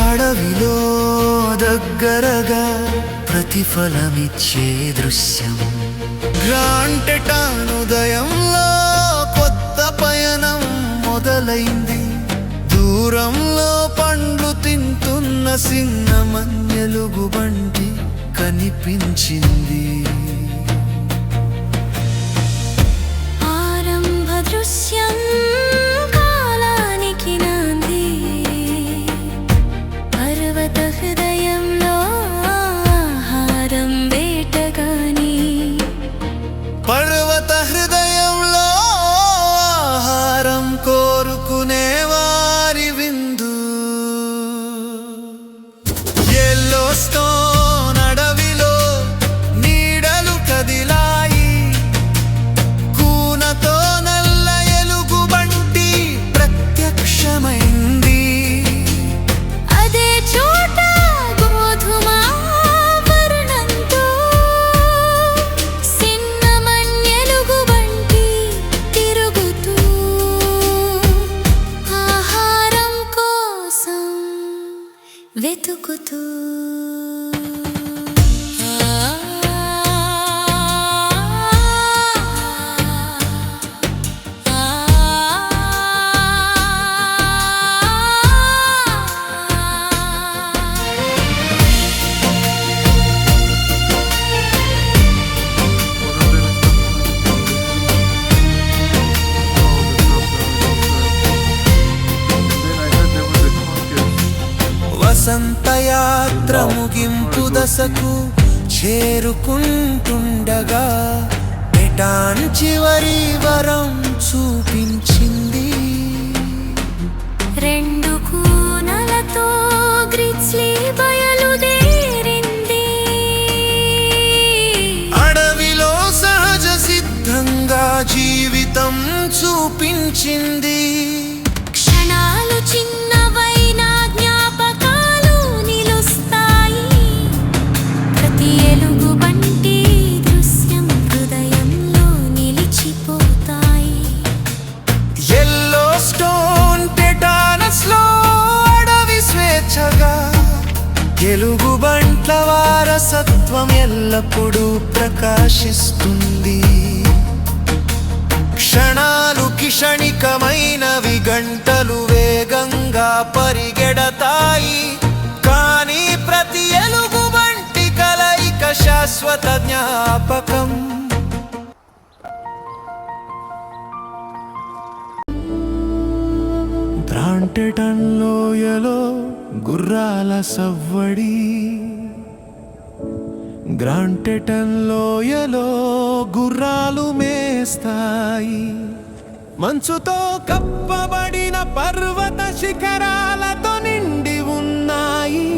అడవిలో దగ్గరగా ప్రతిఫలమిచ్చే దృశ్యం. గ్రాండ్ టెటాన్ ఉదయంలో కొత్త పయనం మొదలైంది. దూరంలో పండ్లు తింటున్న చిన్న మన్నెలుగు బంటి కనిపించింది. ఆరంభ దృశ్యం కాలానికి నాంది. పర్వత హృదయంలో ఆహారం వేటగాని. పర్వత హృదయంలో ఆహారం కోరుకునే వారి విందు. యెల్లోస్టోన్ అడవిలో నీడలు కదిలాయి. కూనతో నల్ల ఎలుగుబంటి ప్రత్యక్షమైంది. అదే చోట గోధుమ వర్ణంతో చిన్న మన్నెలుగుబంటి తిరుగుతూ ఆహారం కోసం వెతుకుతూ. వసంతయాత్ర ముగింపు దశకు చేరుకుంటుండగా టెటాన్ చివరి వరం చూపించింది. రెండు కూనలతో గ్రిజ్లీ బయలుదేరింది. అడవిలో సహజ సిద్ధంగా జీవితం చూపించింది. క్షణాలు చిన్నవైన జ్ఞాపకాలు నిలుస్తాయి. ప్రతి ఎలుగుబంటి దృశ్యం హృదయంలో నిలిచిపోతాయి. యెల్లోస్టోన్ టెటానస్లో అడవి స్వేచ్ఛగా. ఎలుగుబంట్ల వారసత్వం ఎల్లప్పుడూ ప్రకాశిస్తుంది. క్షణాలు క్షణికమైనవి, గంటలు వేగంగా పరిగెడతాయి. కానీ ప్రతి ఎలుగుబంటి కలయిక శాశ్వత జ్ఞాపకం. గ్రాండ్ టెటాన్ లోయలో గుర్రాల సవ్వడి. గ్రాండ్ టెటాన్ లోయలో గుర్రాలు మేస్తాయి. మంచుతో కప్పబడిన పర్వత శిఖరాలతో నిండి ఉన్నాయి.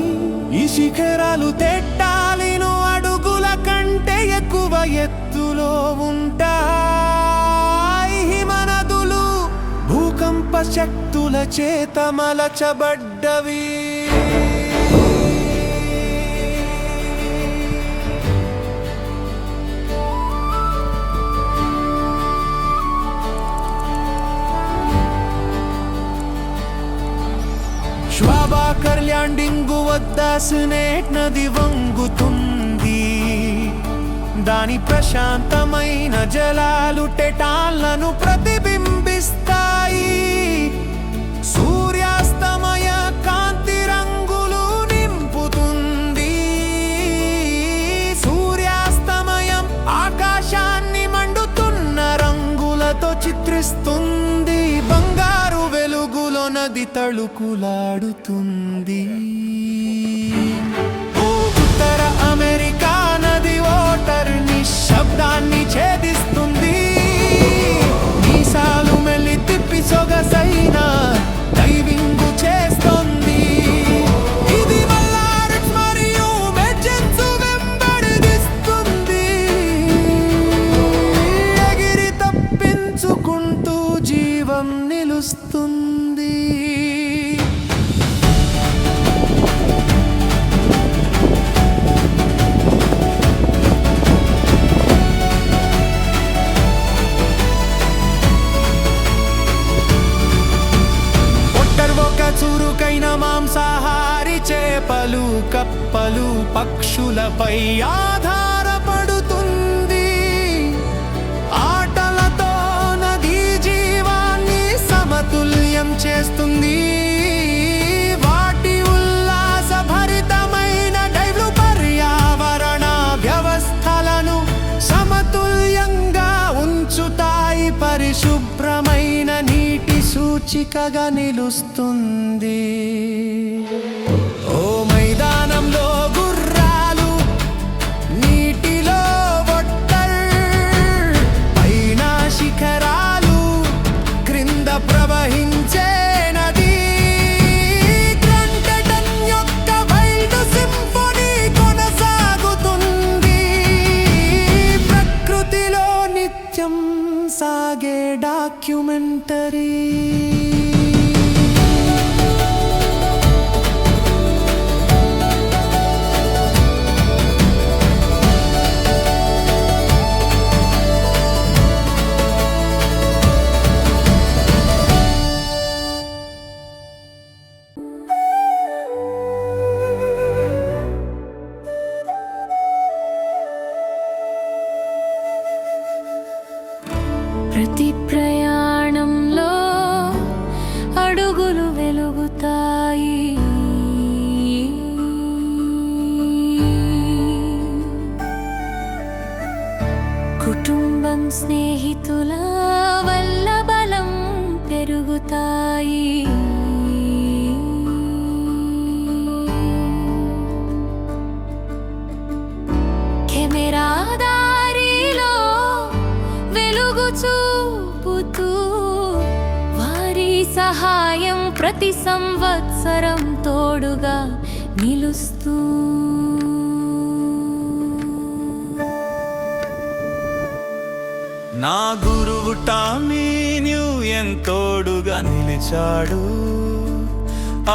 ఈ శిఖరాలు తెట్టాలిను అడుగుల కంటే ఎక్కువ ఎత్తులో ఉంటాయి. హిమనదులు భూకంప శక్తుల చేత మలచబడ్డవి. ష్వాబాకర్ ల్యాండింగు వద్ద స్నేట్ నది వంగుతుంది. దాని ప్రశాంతమైన జలాలు టెటాన్లను ప్రతిబింబిస్తాయి. సూర్యాస్తమయ కాంతి రంగులు నింపుతుంది. సూర్యాస్తమయం ఆకాశాన్ని మండుతున్న రంగులతో చిత్రిస్తుంది. బంగారు వెలుగులో నది తళుకులాడుతుంది. ఉత్తర అమెరికా నది ఓటర్ నిశ్శబ్దాన్ని ఛేదిస్తుంది. మీసాలు మెల్లి తిప్పి సొగసైన డైవింగ్ చేస్తుంది. ఇది మల్లారెట్స్ మరియు మెచెన్స్ వెంబడిస్తుంది. ఎగిరి తప్పించుకుంటూ చేపలు కప్పలు పక్షులపై ఆధారపడుతుంది. ఆటలతో నదీ జీవాన్ని సమతుల్యం చేస్తుంది. వాటి ఉల్లాసభరితమైన డైవ్లు పర్యావరణ వ్యవస్థలను సమతుల్యంగా ఉంచుతాయి. పరిశుభ్రమైన నీటి సూచికగా నిలుస్తుంది. ఓ మైదానంలో గుర్రాలు, నీటిలో ఒట్టర్, పైన శిఖరాలు, క్రింద ప్రవహించే నది. గ్రాంటన్ యొక్క వైల్డ్ సింఫనీ కొనసాగుతుంది. ప్రకృతిలో నిత్యం సాగే డాక్యుమెంటరీ. ప్రతి ప్రయాణంలో అడుగులు వెలుగుతాయి. కుటుంబం స్నేహితుల వల్ల బలం పెరుగుతాయి. కెమెరా దారిలో వెలుగు చూపుతూ వారి సహాయం ప్రతి సంవత్సరం తోడుగా నిలుస్తూ. నా గురువు టామీ న్యూయన్ తోడుగా నిలిచాడు.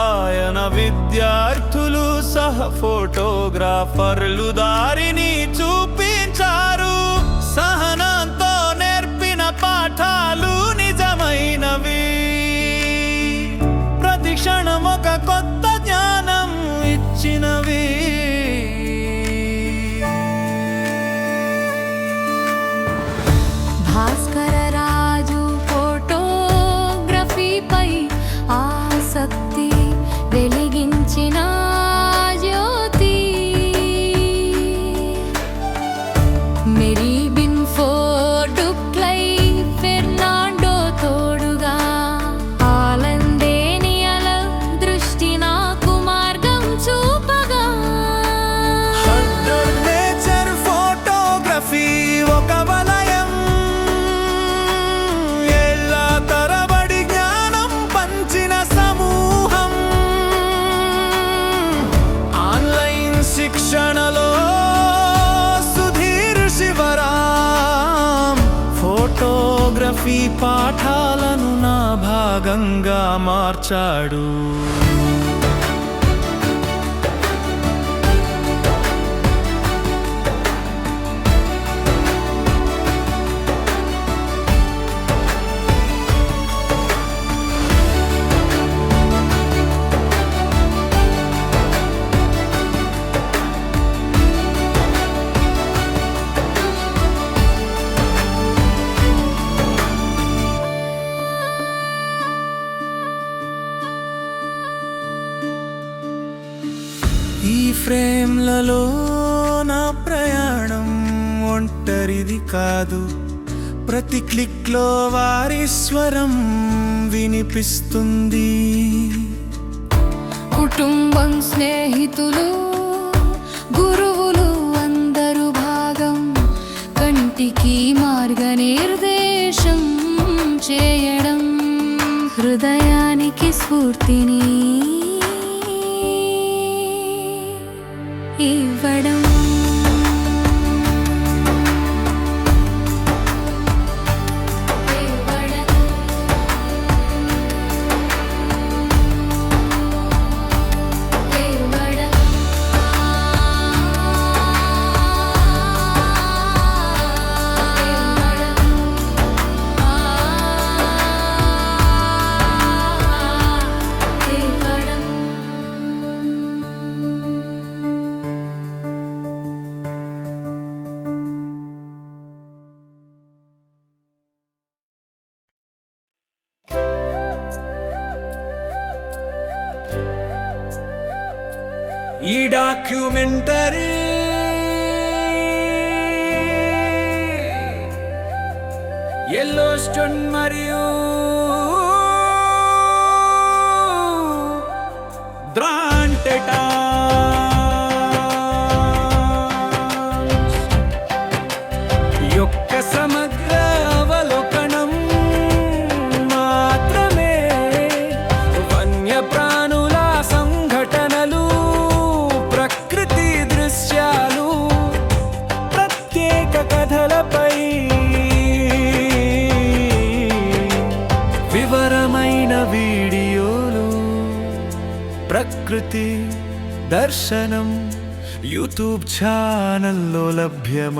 ఆయన విద్యార్థులు సహ ఫోటోగ్రాఫర్లు దారిని చూపించారు. సహనంతో నేర్పిన పాఠాలు నిజమైనవి. ప్రతి క్షణం ఒక కొత్త జ్ఞానం ఇచ్చినవి. భాస్కర రాజు ఫోటోగ్రఫీపై ఆసక్తి వెలిగించిన జ్యోతి. మెరీ బిన్ ఫోర్డుక్లై ఫెర్నాండో తోడుగా ఆలందేనియల దృష్టి నాకు మార్గం చూపగా. మదర్ నేచర్ ఫోటోగ్రఫీ ఒక వలయం. ఏళ్ళ తరబడి జ్ఞానం పంచిన సమూహం. ఆన్లైన్ శిక్షణలో సుధీర్ శివరాం ఫోటోగ్రఫీ పాఠాలను నా భాగంగా మార్చాడు. ఈ ఫ్రేమ్లలో నా ప్రయాణం ఒంటరిది కాదు. ప్రతి క్లిక్లో వారి స్వరం వినిపిస్తుంది. కుటుంబం స్నేహితులు గురువులు అందరూ భాగం. కంటికి మార్గనిర్దేశం చేయడం, హృదయానికి స్ఫూర్తిని ఇవ్వడం. ఈ డాక్యుమెంటరీ యెల్లోస్టోన్ మరియు ద్రాంటెటాన్స్ యొక్క సమగ్ర అవలోకనం మాత్రమే. వన్యప్రాణుల సంఘటనలు, ప్రకృతి దృశ్యాలు, ప్రత్యేక కథలపై వివరమైన వీడియోలు, ప్రకృతి దర్శనం యూట్యూబ్ ఛానల్లో లభ్యమవుతాయి.